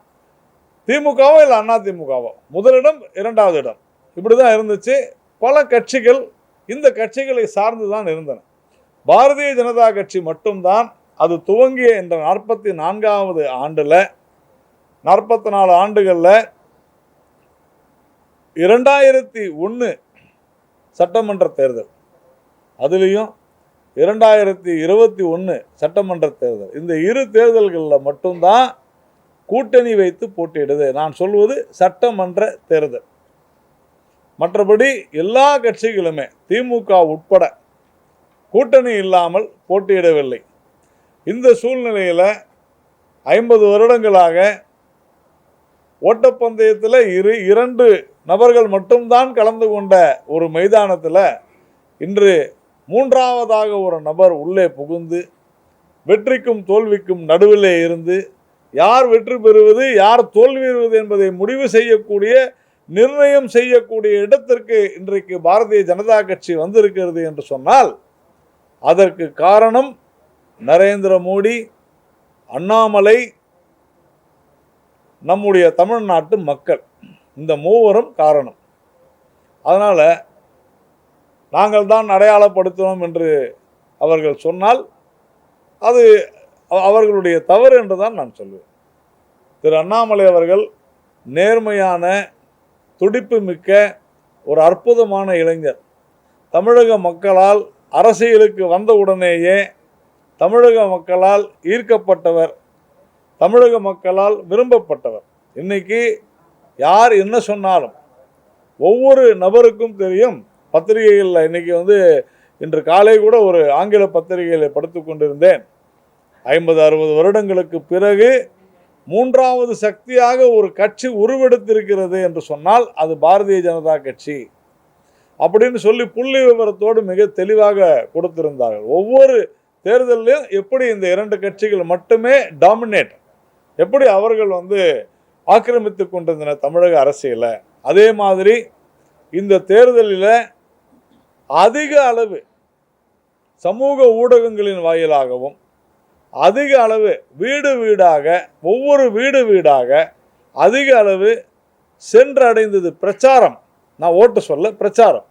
திமுகவோ இல்லை அதிமுகவோ முதலிடம், இரண்டாவது இடம், இப்படி தான் இருந்துச்சு. பல கட்சிகள் இந்த கட்சிகளை சார்ந்து தான் இருந்தன. பாரதிய ஜனதா கட்சி மட்டும்தான் அது துவங்கிய இந்த 44வது ஆண்டில் 44 ஆண்டுகளில் 2001 சட்டமன்ற தேர்தல், அதுலேயும் 2021 சட்டமன்ற தேர்தல், இந்த இரு தேர்தல்களில் மட்டும்தான் கூட்டணி வைத்து போட்டியிடுது. நான் சொல்வது சட்டமன்ற தேர்தல். மற்றபடி எல்லா கட்சிகளுமே திமுக உட்பட கூட்டணி இல்லாமல் போட்டியிடவில்லை. இந்த சூழ்நிலையில் 50 வருடங்களாக ஓட்டப்பந்தயத்தில் 2 நபர்கள் மட்டும்தான் கலந்து கொண்ட ஒரு மைதானத்தில் இன்று 3ஆவதாக ஒரு நபர் உள்ளே புகுந்து வெற்றிக்கும் தோல்விக்கும் நடுவிலே இருந்து யார் வெற்றி பெறுவது யார் தோல்வி பெறுவது என்பதை முடிவு செய்யக்கூடிய, நிர்ணயம் செய்யக்கூடிய இடத்திற்கு இன்றைக்கு பாரதிய ஜனதா கட்சி வந்திருக்கிறது என்று சொன்னால் அதற்கு காரணம் நரேந்திர மோடி, அண்ணாமலை, நம்முடைய தமிழ்நாட்டு மக்கள். இந்த மூவரும் காரணம். அதனால் நாங்கள் தான் அடையாளப்படுத்தினோம் என்று அவர்கள் சொன்னால் அது அவர்களுடைய தவறு என்று தான் நான் சொல்வேன். திரு அண்ணாமலை அவர்கள் நேர்மையான, துடிப்பு மிக்க ஒரு அற்புதமான இளைஞர். தமிழக மக்களால் அரசியலுக்கு வந்தவுடனேயே தமிழக மக்களால் ஈர்க்கப்பட்டவர், தமிழக மக்களால் விரும்பப்பட்டவர். இன்னைக்கு யார் என்ன சொன்னாலும் ஒவ்வொரு நபருக்கும் தெரியும். பத்திரிகைகளில் இன்னைக்கு இன்று காலை கூட ஒரு ஆங்கில பத்திரிகையில் படித்து கொண்டிருந்தேன். 50-60 வருடங்களுக்கு பிறகு 3வது சக்தியாக ஒரு கட்சி உருவெடுத்திருக்கிறது என்று சொன்னால் அது பாரதிய ஜனதா கட்சி அப்படின்னு சொல்லி புள்ளி விவரத்தோடு மிக தெளிவாக கொடுத்திருந்தார்கள். ஒவ்வொரு தேர்தலையும் எப்படி இந்த 2 கட்சிகள் மட்டுமே டாமினேட், எப்படி அவர்கள் ஆக்கிரமித்து கொண்டிருந்தன தமிழக அரசியலை, அதே மாதிரி இந்த தேர்தலில் அதிக அளவு சமூக ஊடகங்களின் வாயிலாகவும் அதிக அளவு வீடு வீடாக ஒவ்வொரு வீடு வீடாக அதிக அளவு சென்றடைந்தது பிரச்சாரம், நான் ஓட்டு சொல்ல பிரச்சாரம்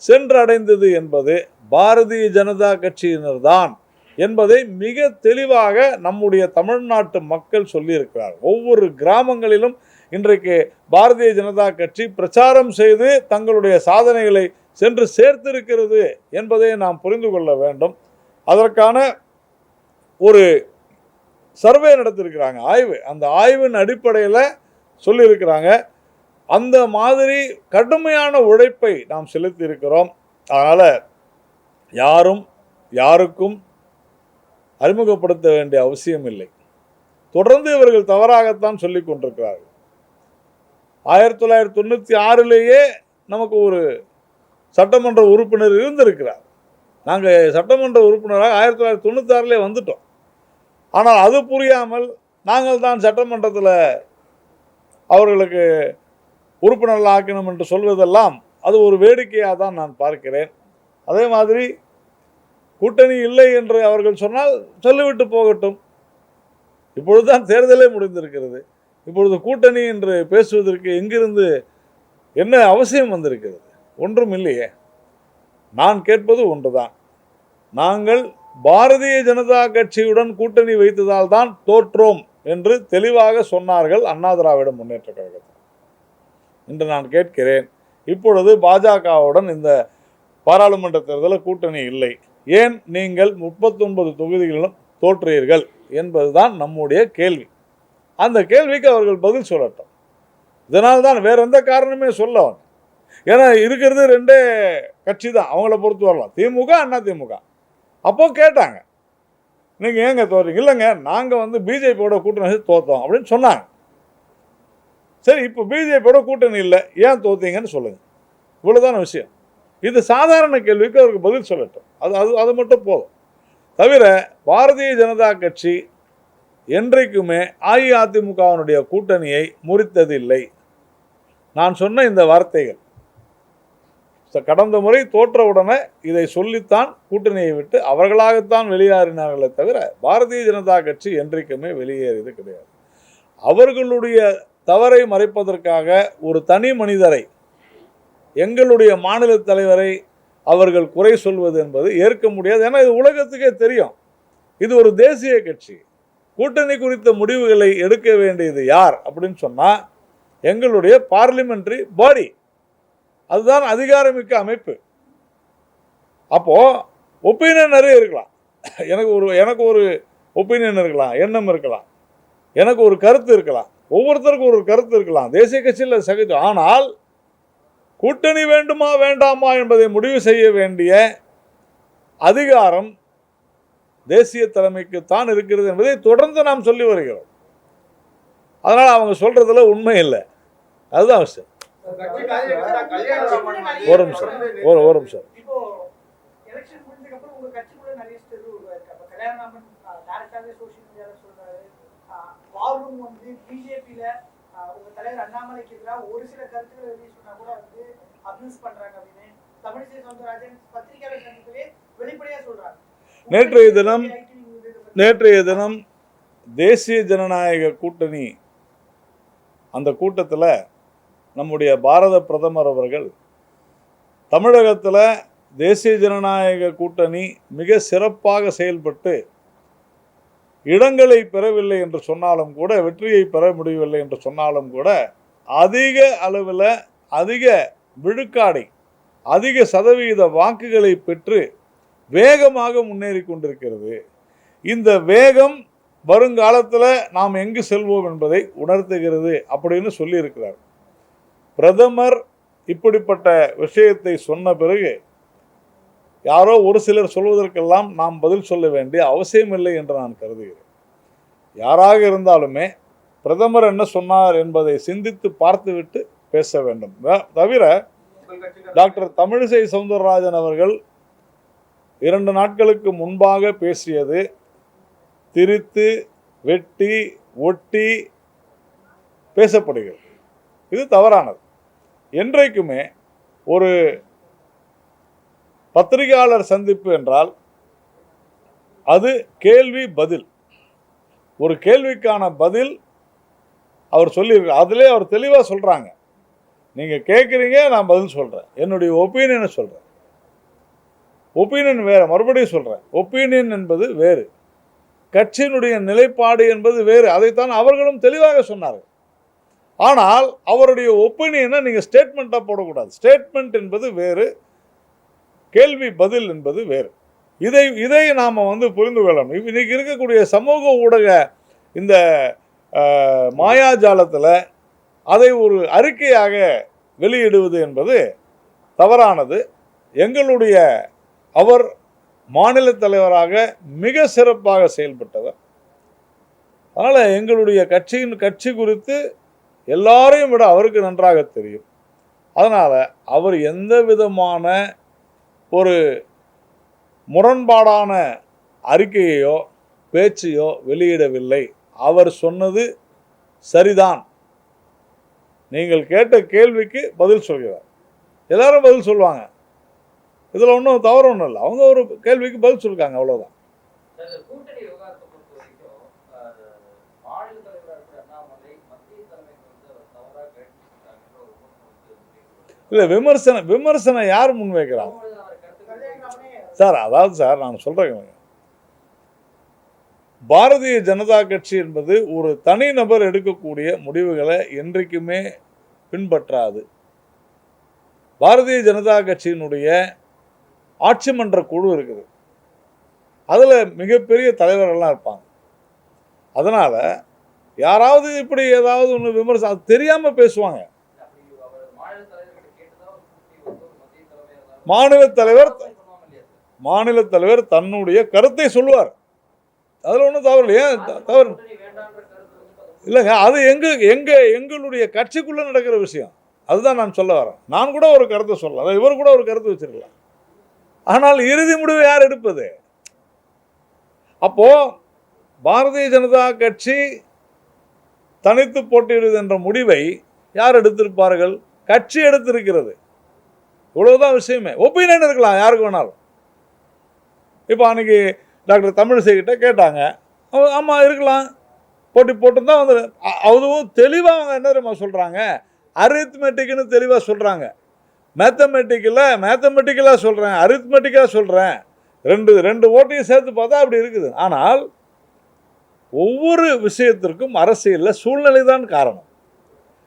சென்றடைந்தது என்பது பாரதிய ஜனதா கட்சியினர் தான் என்பதை மிக தெளிவாக நம்முடைய தமிழ்நாட்டு மக்கள் சொல்லியிருக்கிறார். ஒவ்வொரு கிராமங்களிலும் இன்றைக்கு பாரதிய ஜனதா கட்சி பிரச்சாரம் செய்து தங்களுடைய சாதனைகளை சென்று சேர்த்திருக்கிறது என்பதை நாம் புரிந்து கொள்ள வேண்டும். அதற்கான ஒரு சர்வே நடத்திருக்கிறாங்க, ஆய்வு. அந்த ஆய்வின் அடிப்படையில் சொல்லியிருக்கிறாங்க. அந்த மாதிரி கடுமையான உழைப்பை நாம் செலுத்தி இருக்கிறோம். அதனால் யாரும் யாருக்கும் அறிமுகப்படுத்த வேண்டிய அவசியம் இல்லை. தொடர்ந்து இவர்கள் தவறாகத்தான் சொல்லிக் கொண்டிருக்கிறார்கள். 1996 நமக்கு ஒரு சட்டமன்ற உறுப்பினர் இருந்திருக்கிறார். நாங்கள் சட்டமன்ற உறுப்பினராக 1996 வந்துட்டோம். ஆனால் அது புரியாமல் நாங்கள் தான் சட்டமன்றத்தில் அவர்களுக்கு உறுப்பினர்கள் ஆக்கணும் என்று சொல்வதெல்லாம் அது ஒரு வேடிக்கையாக தான் நான் பார்க்கிறேன். அதே மாதிரி கூட்டணி இல்லை என்று அவர்கள் சொன்னால் சொல்லிவிட்டு போகட்டும். இப்பொழுதுதான் தேர்தலே முடிந்திருக்கிறது. இப்பொழுது கூட்டணி என்று பேசுவதற்கு எங்கிருந்து என்ன அவசியம் வந்திருக்கிறது? ஒன்றும் இல்லையே. நான் கேட்பது ஒன்றுதான். நாங்கள் பாரதிய ஜனதா கட்சியுடன் கூட்டணி வைத்ததால் தான் தோற்றோம் என்று தெளிவாக சொன்னார்கள் அண்ணா திராவிட முன்னேற்ற கழகத்தில். இன்று நான் கேட்கிறேன், இப்பொழுது பாஜகவுடன் இந்த பாராளுமன்ற தேர்தலில் கூட்டணி இல்லை, ஏன் நீங்கள் 39 தொகுதிகளிலும் தோற்றீர்கள் என்பதுதான் நம்முடைய கேள்வி. அந்த கேள்விக்கு அவர்கள் பதில் சொல்லட்டும். இதனால் தான், வேற எந்த காரணமே சொல்ல. ஏன்னா இருக்கிறது 2 கட்சி தான் அவங்கள பொறுத்து வரலாம், திமுக அண்ணா திமுக. அப்போ கேட்டாங்க, நீங்கள் ஏங்க தோற்றீங்க? இல்லைங்க, நாங்கள் பிஜேபியோட கூட்டணி தோற்றோம் அப்படின்னு சொன்னாங்க. சரி, இப்போ பிஜேபியோட கூட்டணி இல்லை, ஏன் தோத்தீங்கன்னு சொல்லுங்கள். இவ்வளோதான விஷயம். இது சாதாரண கேள்விக்கு அவருக்கு பதில் சொல்லட்டும். அது மட்டும் போதும். தவிர பாரதிய ஜனதா கட்சி என்றைக்குமே அஇஅதிமுகவினுடைய கூட்டணியை முறித்ததில்லை. நான் சொன்ன இந்த வார்த்தைகள் கடந்த முறை தோற்றவுடனே இதை சொல்லித்தான் கூட்டணியை விட்டு அவர்களாகத்தான் வெளியேறினார்களே தவிர பாரதிய ஜனதா கட்சி என்றைக்குமே வெளியேறியது கிடையாது. அவர்களுடைய தவறை மறைப்பதற்காக ஒரு தனி மனிதரை, எங்களுடைய மாநில தலைவரை அவர்கள் குறை சொல்வது என்பது ஏற்க முடியாது. ஏன்னா இது உலகத்துக்கே தெரியும், இது ஒரு தேசிய கட்சி. கூட்டணி குறித்த முடிவுகளை எடுக்க வேண்டியது யார் அப்படின்னு சொன்னால் எங்களுடைய பார்லிமெண்டரி பாடி, அதுதான் அதிகாரமிக்க அமைப்பு. அப்போ ஒப்பீனியன் நிறைய இருக்கலாம், எனக்கு ஒரு ஒப்பீனியன் இருக்கலாம், எண்ணம் இருக்கலாம், எனக்கு ஒரு கருத்து இருக்கலாம், ஒவ்வொருத்தருக்கும் ஒரு கருத்து இருக்கலாம், தேசிய கட்சியில் சகஜம். ஆனால் கூட்டணி வேண்டுமா வேண்டாமா என்பதை முடிவு செய்ய வேண்டிய அதிகாரம் தேசிய தலைமைக்கு தான் இருக்கிறது என்பதை தொடர்ந்து நாம் சொல்லி வருகிறோம். அதனால் அவங்க சொல்றதுல உண்மை இல்லை, அதுதான் விஷயம். ஒரு நிமிஷம். இப்போ எலெக்ஷன் முடிஞ்சதுக்கு அப்புறம் உங்க கட்சிக்குள்ள நிறைய ஸ்டெரு இருக்கு. அப்ப கல்யாணராமன் டைரக்டாவே சோஷியல் மீடியால சொல்றாரு, வாரும் பிஜேபியில உங்க தலைவர் அண்ணாமலைக்கு எதிராக ஒரு சில கருத்துக்களை வெளியே சொன்னா கூட அப்யூஸ் பண்றாங்க அப்படின்னு தமிழிசை சவுந்தரராஜன் பத்திரிகையாளர் சந்திப்பிலே வெளிப்படையா சொல்றாங்க. நேற்றைய தினம் தேசிய ஜனநாயக கூட்டணி அந்த கூட்டத்தில் நம்முடைய பாரத பிரதமர் அவர்கள் தமிழகத்தில் தேசிய ஜனநாயக கூட்டணி மிக சிறப்பாக செயல்பட்டு இடங்களை பெறவில்லை என்று சொன்னாலும் கூட, வெற்றியை பெற முடியவில்லை என்று சொன்னாலும் கூட, அதிக அளவில் அதிக விழுக்காடை, அதிக சதவீத வாக்குகளை பெற்று வேகமாக முன்னேறி கொண்டிருக்கிறது. இந்த வேகம் வருங்காலத்தில் நாம் எங்கு செல்வோம் என்பதை உணர்த்துகிறது அப்படின்னு சொல்லியிருக்கிறார். பிரதமர் இப்படிப்பட்ட விஷயத்தை சொன்ன பிறகு யாரோ ஒரு சிலர் சொல்வதற்கெல்லாம் நாம் பதில் சொல்ல வேண்டிய அவசியமில்லை என்று நான் கருதுகிறேன். யாராக இருந்தாலுமே பிரதமர் என்ன சொன்னார் என்பதை சிந்தித்து பார்த்துவிட்டு பேச வேண்டும். தவிர டாக்டர் தமிழிசை சவுந்தரராஜன் அவர்கள் 2 நாட்களுக்கு முன்பாக பேசியது திரித்து வெட்டி ஒட்டி பேசப்படுகிறது. இது தவறானது. என்றைக்குமே ஒரு பத்திரிகையாளர் சந்திப்பு என்றால் அது கேள்வி பதில். ஒரு கேள்விக்கான பதில் அவர் சொல்லியிருக்கார். அதிலே அவர் தெளிவாக சொல்கிறாங்க, நீங்கள் கேட்குறீங்க, நான் பதில் சொல்கிறேன், என்னுடைய ஒப்பீனியனை சொல்கிறேன். ஒப்பீனியன் வேறு, மறுபடியும் சொல்கிறேன், ஒப்பீனியன் என்பது வேறு, கட்சியினுடைய நிலைப்பாடு என்பது வேறு. அதைத்தான் அவர்களும் தெளிவாக சொன்னார்கள். ஆனால் அவருடைய ஒப்பீனியனை நீங்கள் ஸ்டேட்மெண்ட்டாக போடக்கூடாது. ஸ்டேட்மெண்ட் என்பது வேறு, கேள்வி பதில் என்பது வேறு. இதை நாம் புரிந்து கொள்ளணும். இன்னைக்கு இருக்கக்கூடிய சமூக ஊடக இந்த மாயாஜாலத்தில் அதை ஒரு அறிக்கையாக வெளியிடுவது என்பது தவறானது. எங்களுடைய அவர் மாநில தலைவராக மிக சிறப்பாக செயல்பட்டவர். அதனால் எங்களுடைய கட்சி குறித்து எல்லாரையும் விட அவருக்கு நன்றாக தெரியும். அதனால் அவர் எந்த விதமான ஒரு முரண்பாடான அறிக்கையையோ பேச்சையோ வெளியிடவில்லை. அவர் சொன்னது சரிதான். நீங்கள் கேட்ட கேள்விக்கு பதில் சொல்கிறார். எல்லாரும் பதில் சொல்லுவாங்க, இதில் ஒன்றும் தவறு ஒன்றும் இல்லை. அவங்க ஒரு கேள்விக்கு பதில் சொல்லிருக்காங்க, அவ்வளோதான். கூட்டணி விவகாரத்தை பொறுத்த வரைக்கும் மாநில தலைவராக இருக்கிற அண்ணாமலை மத்திய தலைமைக்கு தவறாக கேட்டுட்டாங்கன்ற ஒரு இல்லை, விமர்சனம் யார் முன்வைக்கிறாங்க சார்? அதாவது சார், நான் சொல்கிறேன், பாரதிய ஜனதா கட்சி என்பது ஒரு தனிநபர் எடுக்கக்கூடிய முடிவுகளை என்றைக்குமே பின்பற்றாது. பாரதிய ஜனதா கட்சியினுடைய ஆட்சி மன்ற குழு இருக்குது, அதில் மிகப்பெரிய தலைவர்கள்லாம் இருப்பாங்க. அதனால் யாராவது இப்படி ஏதாவது ஒன்று விமர்சனம் அது தெரியாமல் பேசுவாங்க. மாநில தலைவர் தன்னுடைய கருத்தை சொல்லுவார், அதில் ஒன்றும் தவறு இல்லையா? தவறு இல்லைங்க. அது எங்களுடைய கட்சிக்குள்ளே நடக்கிற விஷயம். அதுதான் நான் சொல்ல வரேன். நான் கூட ஒரு கருத்தை சொல்லலாம், இவர் கூட ஒரு கருத்து வச்சிருக்கலாம். ஆனால் இறுதி முடிவு யார் எடுப்பது? அப்போ பாரதிய ஜனதா கட்சி தனித்து போட்டியிடுவது என்ற முடிவை யார் எடுத்திருப்பார்கள்? கட்சி எடுத்திருக்கிறது. இவ்வளவுதான் விஷயமே. ஒப்பீனியன் இருக்கலாம் யாருக்கு வேணாலும். இப்போ அன்னைக்கு டாக்டர் தமிழிசை கிட்ட கேட்டாங்க, ஆமாம் இருக்கலாம், போட்டி போட்டு தான் அதுவும் தெளிவாக அவங்க என்ன தெரியுமா சொல்கிறாங்க? அரித்மெட்டிக்னு தெளிவாக சொல்கிறாங்க. மேத்தமெட்டிக்கலாக சொல்கிறேன், அரித்மெட்டிக்காக சொல்கிறேன், ரெண்டு ஓட்டையும் சேர்த்து பார்த்தா அப்படி இருக்குது. ஆனால் ஒவ்வொரு விஷயத்திற்கும் அரசியலில் சூழ்நிலை தான் காரணம்.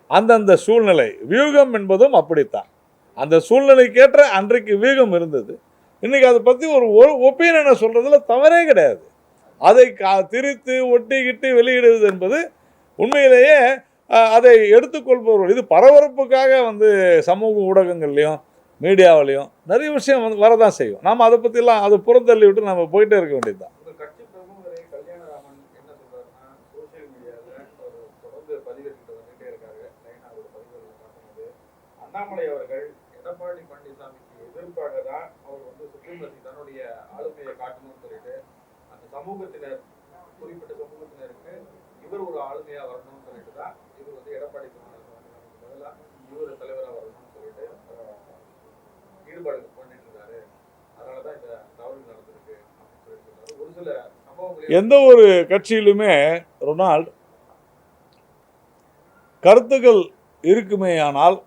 அந்தந்த சூழ்நிலை வியூகம் என்பதும் அப்படித்தான். அந்த சூழ்நிலைக்கேற்ற அன்றைக்கு வியூகம் இருந்தது. இன்றைக்கி அதை பற்றி ஒரு ஒப்பீனியனை சொல்கிறதுல தவறே கிடையாது. அதை திரித்து ஒட்டிக்கிட்டு வெளியிடுவது என்பது உண்மையிலேயே அதை எடுத்துக்கொள்பவர்கள். இது பரபரப்புக்காக சமூக ஊடகங்கள்லையும் மீடியாவிலையும் நிறைய விஷயம் வரதான் செய்யும். நாம் அதை பற்றிலாம் அதை புறந்தள்ளி விட்டு நம்ம போயிட்டே இருக்க வேண்டியது தான். அண்ணாமலை அவர்கள் எடப்பாடி பழனிசாமிக்கு எதிர்ப்பாக தான் அவர் சுப்ரீம் தன்னுடைய ஆளுமையை காட்டணும்னு சொல்லிட்டு அந்த சமூகத்தினர், குறிப்பிட்ட சமூகத்தினருக்கு இவர் ஒரு ஆளுமையா வரணும்னு சொல்லிட்டு தான் இவர் எடப்பாடி பழனிசாமிக்கு பதிலாக இவர் தலைவராக வரணும்னு சொல்லிட்டு ஈடுபாடு பண்ணிட்டு இருக்காரு. அதனாலதான் இந்த தவறு நடந்திருக்கு அப்படின்னு சொல்லிட்டு ஒரு சில சம்பவங்கள். எந்த ஒரு கட்சியிலுமே ரொனால்ட் கருத்துக்கள் இருக்குமே, ஆனால்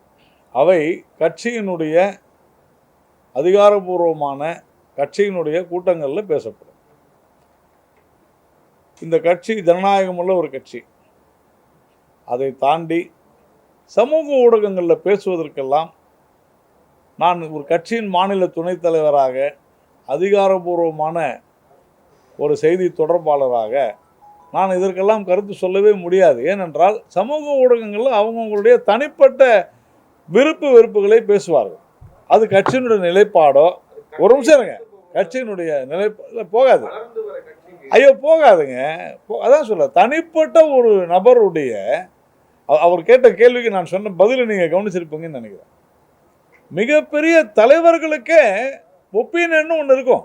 அவை கட்சியினுடைய அதிகாரபூர்வமான கட்சியினுடைய கூட்டங்களில் பேசப்படும். இந்த கட்சி ஜனநாயகமுள்ள ஒரு கட்சி. அதை தாண்டி சமூக ஊடகங்களில் பேசுவதற்கெல்லாம் நான் ஒரு கட்சியின் மாநில துணைத் தலைவராக, அதிகாரபூர்வமான ஒரு செய்தி தொடர்பாளராக நான் இதற்கெல்லாம் கருத்து சொல்லவே முடியாது. ஏனென்றால் சமூக ஊடகங்களில் அவங்களுடைய தனிப்பட்ட விருப்பு வெறுப்புகளை பேசுவார்கள். அது கட்சியினுடைய நிலைப்பாடோ, ஒரு நிமிஷம் இருங்க, கட்சியினுடைய நிலைப்பாடு போகாது. ஐயோ போகாதுங்க. அதான் சொல்ல, தனிப்பட்ட ஒரு நபருடைய அவர் கேட்ட கேள்விக்கு நான் சொன்ன பதிலை நீங்கள் கவனிச்சிருப்பீங்கன்னு நினைக்கிறேன். மிகப்பெரிய தலைவர்களுக்கே ஒப்பீனியன் ஒன்று இருக்கும்,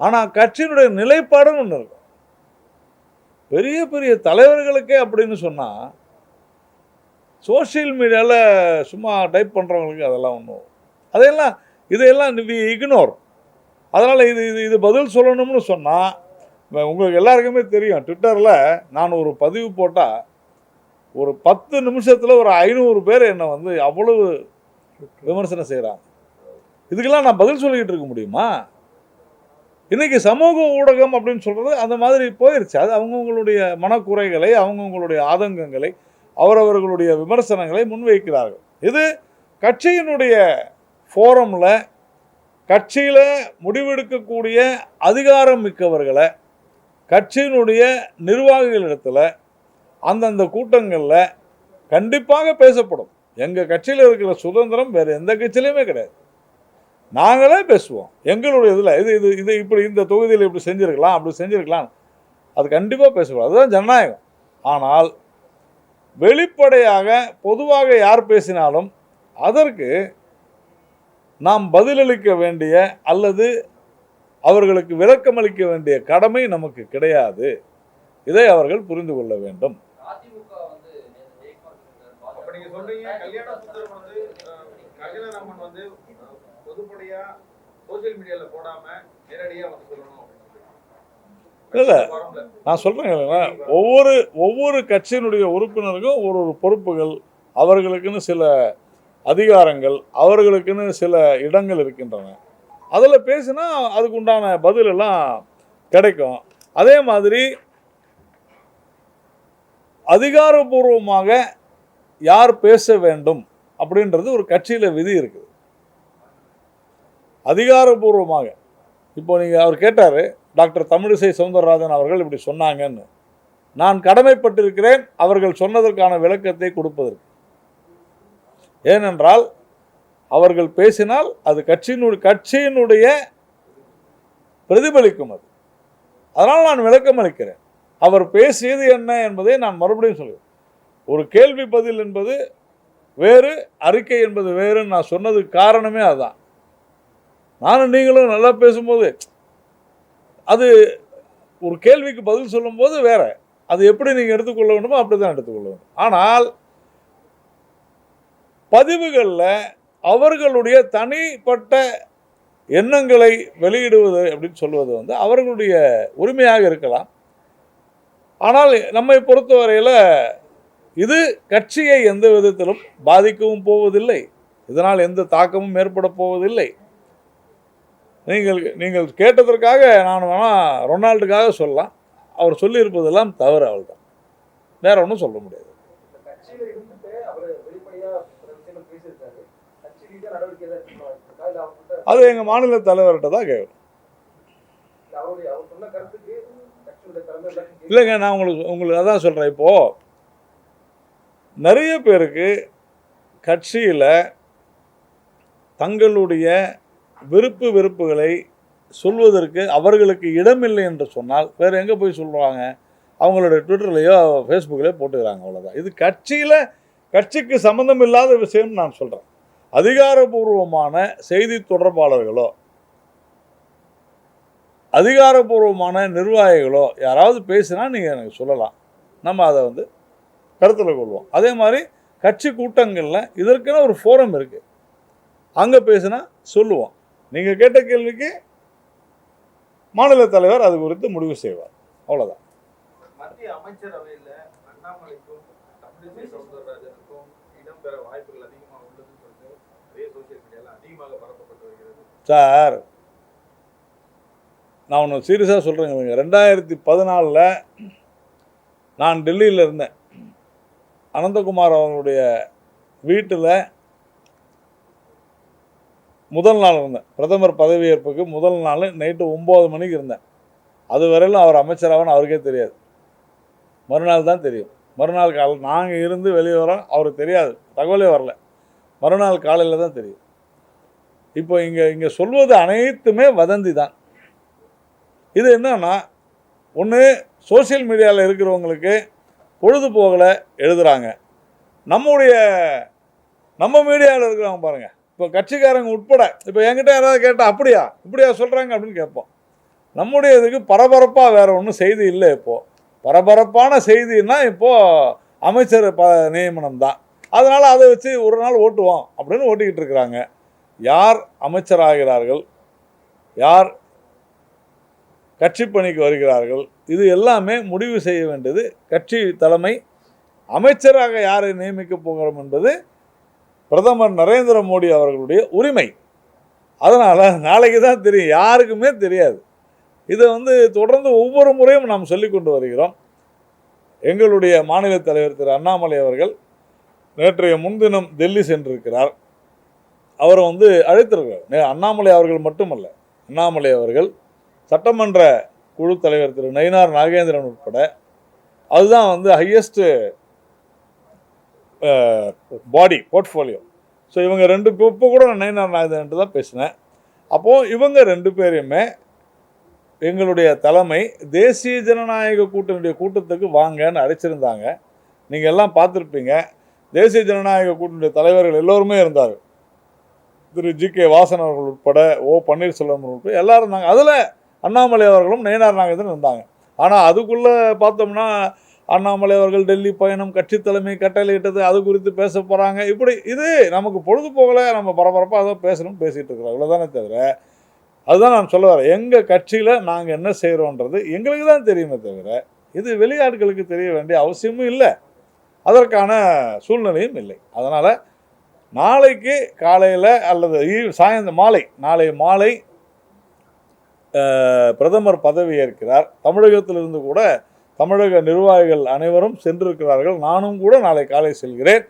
ஆனால் கட்சியினுடைய நிலைப்பாடுன்னு ஒன்று இருக்கும். பெரிய பெரிய தலைவர்களுக்கே அப்படின்னு சொன்னால் சோஷியல் மீடியாவில் சும்மா டைப் பண்ணுறவங்களுக்கு அதெல்லாம் ஒன்றும் அதையெல்லாம் இதையெல்லாம் இக்னோர். அதனால் இது இது இது பதில் சொல்லணும்னு சொன்னால் உங்களுக்கு எல்லாருக்குமே தெரியும். ட்விட்டரில் நான் ஒரு பதிவு போட்டால் ஒரு 10 நிமிஷத்தில் ஒரு 500 பேர் என்னை வந்து அவ்வளவு விமர்சனம் செய்கிறாங்க. இதுக்கெல்லாம் நான் பதில் சொல்லிக்கிட்டு இருக்க முடியுமா? இன்றைக்கி சமூக ஊடகம் அப்படின்னு சொல்கிறது அந்த மாதிரி போயிடுச்சு. அது அவங்கவுங்களுடைய மனக்குறைகளை, அவங்கவுங்களுடைய ஆதங்கங்களை, அவரவர்களுடைய விமர்சனங்களை முன்வைக்கிறார்கள். இது கட்சியினுடைய ஃபோரமில் கட்சியில் முடிவெடுக்கக்கூடிய அதிகாரம் மிக்கவர்களை கட்சியினுடைய நிர்வாகிகளிடத்தில் அந்தந்த கூட்டங்களில் கண்டிப்பாக பேசப்படும். எங்கள் கட்சியில் இருக்கிற சுதந்திரம் வேறு எந்த கட்சியிலையுமே கிடையாது. நாங்களே பேசுவோம் எங்களுடைய இதில் இது இது இது இப்படி இந்த தொகுதியில் இப்படி செஞ்சுருக்கலாம், அப்படி செஞ்சுருக்கலாம், அது கண்டிப்பாக பேசக்கூடாது. அதுதான் ஜனநாயகம். ஆனால் வெளிப்படையாக பொதுவாக யார் பேசினாலும் அதற்கு நாம் பதிலளிக்க வேண்டிய அல்லது அவர்களுக்கு விளக்கமளிக்க வேண்டிய கடமை நமக்கு கிடையாது. இதை அவர்கள் புரிந்து கொள்ள வேண்டும். அதிமுக வந்து நேத்து ஜெயக்குமார் சொல்லியிருக்காரு, அப்ப நீங்க சொல்றீங்க கல்யாண சுந்தரம் வந்து கல்யாணராமன் வந்து பொதுப்படையா சோசியல் மீடியால போடாம நேரடியா வந்து சொல்லணும் அப்படின்னு இல்லை, ஃபாரம்ல. நான் சொல்கிறேன், ஒவ்வொரு கட்சியினுடைய உறுப்பினருக்கும் ஒரு பொறுப்புகள், அவர்களுக்குன்னு சில அதிகாரங்கள், அவர்களுக்குன்னு சில இடங்கள் இருக்கின்றன. அதில் பேசினா அதுக்கு உண்டான பதில் எல்லாம் கிடைக்கும். அதே மாதிரி அதிகாரபூர்வமாக யார் பேச வேண்டும் அப்படின்றது ஒரு கட்சியில் விதி இருக்குது. அதிகாரபூர்வமாக இப்போ நீங்கள் அவர் கேட்டார், டாக்டர் தமிழிசை சவுந்தரராஜன் அவர்கள் இப்படி சொன்னாங்கன்னு. நான் கடமைப்பட்டிருக்கிறேன் அவர்கள் சொன்னதற்கான விளக்கத்தை கொடுப்பதற்கு. ஏனென்றால் அவர்கள் பேசினால் அது கட்சியினுடைய பிரதிபலிக்கும். அது அதனால் நான் விளக்கம் அளிக்கிறேன். அவர் பேசியது என்ன என்பதை நான் மறுபடியும் சொல்கிறேன். ஒரு கேள்வி பதில் என்பது வேறு, அறிக்கை என்பது வேறுன்னு நான் சொன்னதுக்கு காரணமே அதுதான். நானும் நீங்களும் நல்லா பேசும்போது அது ஒரு கேள்விக்கு பதில் சொல்லும்போது வேற, அது எப்படி நீங்கள் எடுத்துக்கொள்ள வேண்டுமோ அப்படி தான் எடுத்துக்கொள்ள வேண்டும். ஆனால் பதிவுகளில் அவர்களுடைய தனிப்பட்ட எண்ணங்களை வெளியிடுவது அப்படின்னு சொல்வது வந்து அவர்களுடைய உரிமையாக இருக்கலாம். ஆனால் நம்மை பொறுத்தவரையில் இது கட்சியை எந்த விதத்திலும் பாதிக்கவும் போவதில்லை, இதனால் எந்த தாக்கமும் ஏற்பட போவதில்லை. நீங்கள் கேட்டதற்காக நான் வேணால் ரொனால்டுக்காக சொல்லலாம், அவர் சொல்லியிருப்பதெல்லாம் தவறு, அவள் தான், வேற ஒன்றும் சொல்ல முடியாது. கட்சியில இருந்துட்டு அவர் வெளிப்படையா சில விஷயங்கள் பேசியிருக்காரு. கட்சி ரீதியா நடவடிக்கை ஏதாவது எடுக்கணுமா? இல்ல அவர்கிட்ட அது எங்கள் மாநில தலைவர்கிட்ட தான் கேட்கணும். அவர் சொன்ன கருத்துக்கு கட்சியோட தலைமை விளக்கம் இல்லைங்க, நான் உங்களுக்கு அதான் சொல்கிறேன். இப்போது நிறைய பேருக்கு கட்சியில் தங்களுடைய விருப்பு வெறுப்புகளை சொல்வதற்கு அவர்களுக்கு இடமில்லை என்று சொன்னால் வேறு எங்கே போய் சொல்லுவாங்க? அவங்களோட ட்விட்டர்லேயோ ஃபேஸ்புக்லேயோ போட்டுக்கிறாங்க, அவ்வளோதான். இது கட்சிக்கு சம்மந்தம் இல்லாத விஷயம்னு நான் சொல்கிறேன். அதிகாரபூர்வமான செய்தி தொடர்பாளர்களோ அதிகாரபூர்வமான நிர்வாகிகளோ யாராவது பேசினா நீங்கள் எனக்கு சொல்லலாம், நம்ம அதை வந்து கருத்தில் கொள்வோம். அதே மாதிரி கட்சி கூட்டங்களில் இதற்கென ஒரு ஃபோரம் இருக்குது, அங்கே பேசினா சொல்லுவோம். நீங்கள் கேட்ட கேள்விக்கு மாநில தலைவர் அது குறித்து முடிவு செய்வார், அவ்வளோதான். மத்திய அமைச்சரவையில அண்ணாமலைக்கும் தமிழிசை சவுந்தரராஜனுக்கும் இடம்பெற வாய்ப்புகள் அதிகமாக உள்ளதுன்னு சொல்லிட்டு அதே சோசியல் மீடியால அதிகமாக பரப்பப்பட்டு வருகிறது. சார், நான் ஒன்று சீரியஸாக சொல்கிறேங்க. 2014 நான் டெல்லியில் இருந்தேன். அனந்தகுமார் அவர்களுடைய வீட்டில் முதல் நாள் இருந்தேன். பிரதமர் பதவியேற்புக்கு முதல் நாள் நைட்டு 9 மணிக்கு இருந்தேன். அது வரையிலும் அவர் அமைச்சராகனு அவருக்கே தெரியாது. மறுநாள் தான் தெரியும். மறுநாள் காலை நாங்கள் இருந்து வெளியே வரோம், அவருக்கு தெரியாது, தகவலே வரல. மறுநாள் காலையில் தான் தெரியும். இப்போ இங்கே சொல்வது அனைத்துமே வதந்தி தான். இது என்னன்னா, ஒன்று சோசியல் மீடியாவில் இருக்கிறவங்களுக்கு பொழுதுபோகலை எழுதுகிறாங்க. நம்ம மீடியாவில் இருக்கிறவங்க பாருங்கள், இப்போ கட்சிக்காரங்க உட்பட இப்போ என்கிட்ட யாராவது கேட்டால் இப்படியா சொல்கிறாங்க அப்படின்னு கேட்போம். நம்முடைய இதுக்கு பரபரப்பாக வேறு ஒன்றும் செய்தி இல்லை. இப்போது பரபரப்பான செய்தின்னா இப்போது அமைச்சர் நியமனம் தான். அதனால் அதை வச்சு ஒரு நாள் ஓட்டுவோம் அப்படின்னு ஓட்டிக்கிட்டு இருக்கிறாங்க. யார் அமைச்சராகிறார்கள், யார் கட்சி பணிக்கு வருகிறார்கள், இது எல்லாமே முடிவு செய்ய வேண்டியது கட்சி தலைமை. அமைச்சராக யாரை நியமிக்கப் போகிறோம் என்பது பிரதமர் நரேந்திர மோடி அவர்களுடைய உரிமை. அதனால் நாளைக்கு தான் தெரியும், யாருக்குமே தெரியாது. இதை தொடர்ந்து ஒவ்வொரு முறையும் நாம் சொல்லி கொண்டு வருகிறோம். எங்களுடைய மாநில தலைவர் திரு அண்ணாமலை அவர்கள் நேற்றைய முன்தினம் டெல்லி சென்றிருக்கிறார். அவரை அழைத்திருக்கிறார். அண்ணாமலை அவர்கள் மட்டுமல்ல, அண்ணாமலை அவர்கள் சட்டமன்ற குழு தலைவர் திரு நயினார் நாகேந்திரன் உட்பட, அதுதான் ஹையஸ்ட் பாடி போர்ட்ஃபோலியோ. ஸோ இவங்க ரெண்டு இப்போ கூட நான் நயினார் நாகேந்திரன் தான் பேசினேன். அப்போது இவங்க ரெண்டு பேரையுமே எங்களுடைய தலைமை தேசிய ஜனநாயக கூட்டணியுடைய கூட்டத்துக்கு வாங்கன்னு அழைச்சிருந்தாங்க. நீங்கள் எல்லாம் பார்த்துருப்பீங்க. தேசிய ஜனநாயக கூட்டணியுடைய தலைவர்கள் எல்லோருமே இருந்தார். திரு ஜி.கே. வாசன் அவர்கள் உட்பட, ஓ பன்னீர்செல்வம் உட்பட எல்லாரும் இருந்தாங்க. அதில் அண்ணாமலை அவர்களும் நயினார் நாகேந்திரன் இருந்தாங்க. ஆனால் அதுக்குள்ளே பார்த்தோம்னா அண்ணாமலை அவர்கள் டெல்லி பயணம், கட்சி தலைமை கட்டளையிட்டது, அது குறித்து பேச போகிறாங்க. இப்படி இது நமக்கு பொழுது போகலை, நம்ம பரபரப்பாக அதை பேசணும்னு பேசிகிட்டு இருக்கிறோம். இவ்வளோதானே தவிர, அதுதான் நான் சொல்ல வரேன், எங்கள் கட்சியில் நாங்கள் என்ன செய்கிறோன்றது எங்களுக்கு தான் தெரியுமே தவிர இது வெளியாட்களுக்கு தெரிய வேண்டிய அவசியமும் இல்லை, அதற்கான சூழ்நிலையும் இல்லை. அதனால் நாளைக்கு காலையில் அல்லது நாளை மாலை பிரதமர் பதவி ஏற்கிறார். தமிழகத்திலிருந்து கூட தமிழக நிர்வாகிகள் அனைவரும் சென்றிருக்கிறார்கள். நானும் கூட நாளை காலை செல்கிறேன்.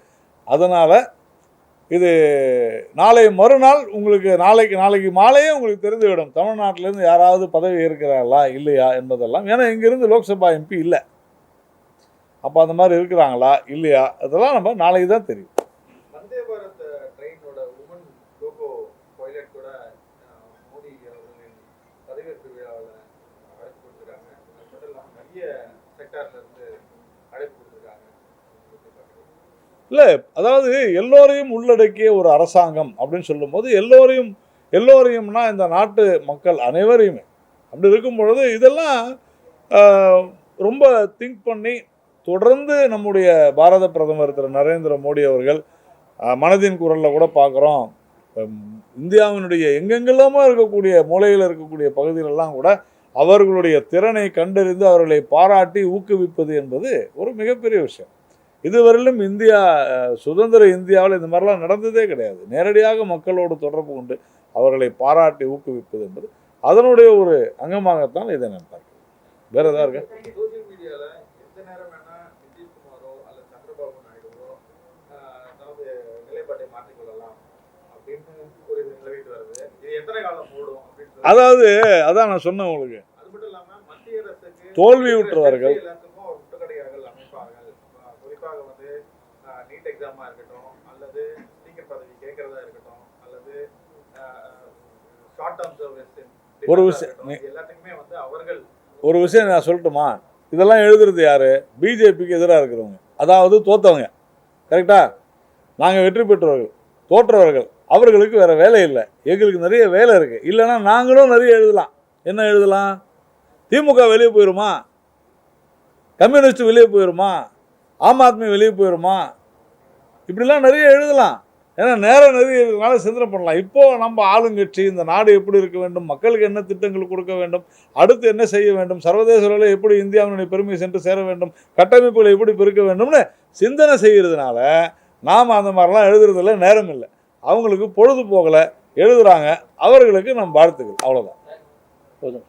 அதனால் இது நாளை மறுநாள் உங்களுக்கு நாளைக்கு மாலையே உங்களுக்கு தெரிந்துவிடும் தமிழ்நாட்டிலேருந்து யாராவது பதவி ஏற்கிறார்களா இல்லையா என்பதெல்லாம். ஏன்னா இங்கேருந்து லோக்சபா எம்பி இல்லை. அப்போ அந்த மாதிரி இருக்கிறாங்களா இல்லையா அதெல்லாம் நம்ம நாளைக்கு தான் தெரியும். Vande Bharat ட்ரெயினோட woman loco pilot கூட மோடி அவர்களின் பதவியேற்பு விழாவில் அழைப்பு கொடுத்துருக்காங்க. அது மட்டும் இல்லாமல் நிறைய செக்டார்ல இருந்து அழைப்பு கொடுத்துருக்காங்க. இல்லை, அதாவது எல்லோரையும் உள்ளடக்கிய ஒரு அரசாங்கம் அப்படின்னு சொல்லும்போது எல்லோரையும்னா இந்த நாட்டு மக்கள் அனைவரையுமே. அப்படி இருக்கும் பொழுது இதெல்லாம் ரொம்ப திங்க் பண்ணி தொடர்ந்து நம்முடைய பாரத பிரதமர் திரு நரேந்திர மோடி அவர்கள் மனதின் குரலில் கூட பார்க்குறோம், இந்தியாவினுடைய எங்கெங்கெல்லாமோ இருக்கக்கூடிய மூலையில் இருக்கக்கூடிய பகுதிகளெல்லாம் கூட அவர்களுடைய திறனை கண்டறிந்து அவர்களை பாராட்டி ஊக்குவிப்பது என்பது ஒரு மிகப்பெரிய விஷயம். இதுவரையிலும் சுதந்திர இந்தியாவில் இந்த மாதிரிலாம் நடந்ததே கிடையாது. நேரடியாக மக்களோடு தொடர்பு கொண்டு அவர்களை பாராட்டி ஊக்குவிப்பது என்பது அதனுடைய ஒரு அங்கமாகத்தான் இதை நான் பார்க்கிறேன். வேற ஏதாவது இருக்கு? சோசியல் மீடியால எந்த நேரம் வேணா நிதிஷ்குமாரோ அல்லது சந்திரபாபு நாயுடுவோ அதாவது நிலைப்பாட்டை மாற்றிக்கொள்ளலாம் அப்படின்னு ஒரு நிலவிட்டு வருது. இது எத்தனை காலம் போடும் அப்படின்னு அதாவது அதான் நான் சொன்னேன் உங்களுக்கு. அது மட்டும் இல்லாம மத்திய அரசுக்கு தோல்வியுற்றவர்கள் எல்லாத்துக்கும் ஒரு முட்டுக்கடைகள் அமைப்பார்கள். குறிப்பாக நீட் எக்ஸாமா இருக்கட்டும், அல்லது ஸ்பீக்கர் பதவி கேட்கறதா இருக்கட்டும், அல்லது ஷார்ட் டேர்ம் சர்வீஸ் ஒரு விஷயம் எல்லாத்துக்குமே அவர்கள் ஒரு விஷயம் நான் சொல்லட்டுமா? இதெல்லாம் எழுதுறது யாரு? பிஜேபிக்கு எதிராக இருக்கிறவங்க, அதாவது தோத்தவங்க. கரெக்டா? நாங்கள் வெற்றி பெற்றவர்கள், தோற்றவர்கள், அவர்களுக்கு வேற வேலை இல்லை. எங்களுக்கு நிறைய வேலை இருக்கு. இல்லைன்னா நாங்களும் நிறைய எழுதலாம். என்ன எழுதலாம்? திமுக வெளியே போயிருமா, கம்யூனிஸ்ட் வெளியே போயிருமா, ஆம் ஆத்மி வெளியே போயிருமா, இப்படிலாம் நிறைய எழுதலாம். ஏன்னா நேரம் நிறைய இருக்கிறதுனால சிந்தனை பண்ணலாம். இப்போது நம்ம ஆளுங்கட்சி இந்த நாடு எப்படி இருக்க வேண்டும், மக்களுக்கு என்ன திட்டங்கள் கொடுக்க வேண்டும், அடுத்து என்ன செய்ய வேண்டும், சர்வதேச அளவில் எப்படி இந்தியாவினுடைய பெருமை சென்று சேர வேண்டும், கட்டமைப்புகளை எப்படி பெருக்க வேண்டும்னு சிந்தனை செய்கிறதுனால நாம் அந்த மாதிரிலாம் எழுதுறதில்ல, நேரம் இல்லை. அவங்களுக்கு பொழுது போகலை, எழுதுகிறாங்க. அவர்களுக்கு நம் வாழ்த்துக்கள். அவ்வளோதான். போதும்.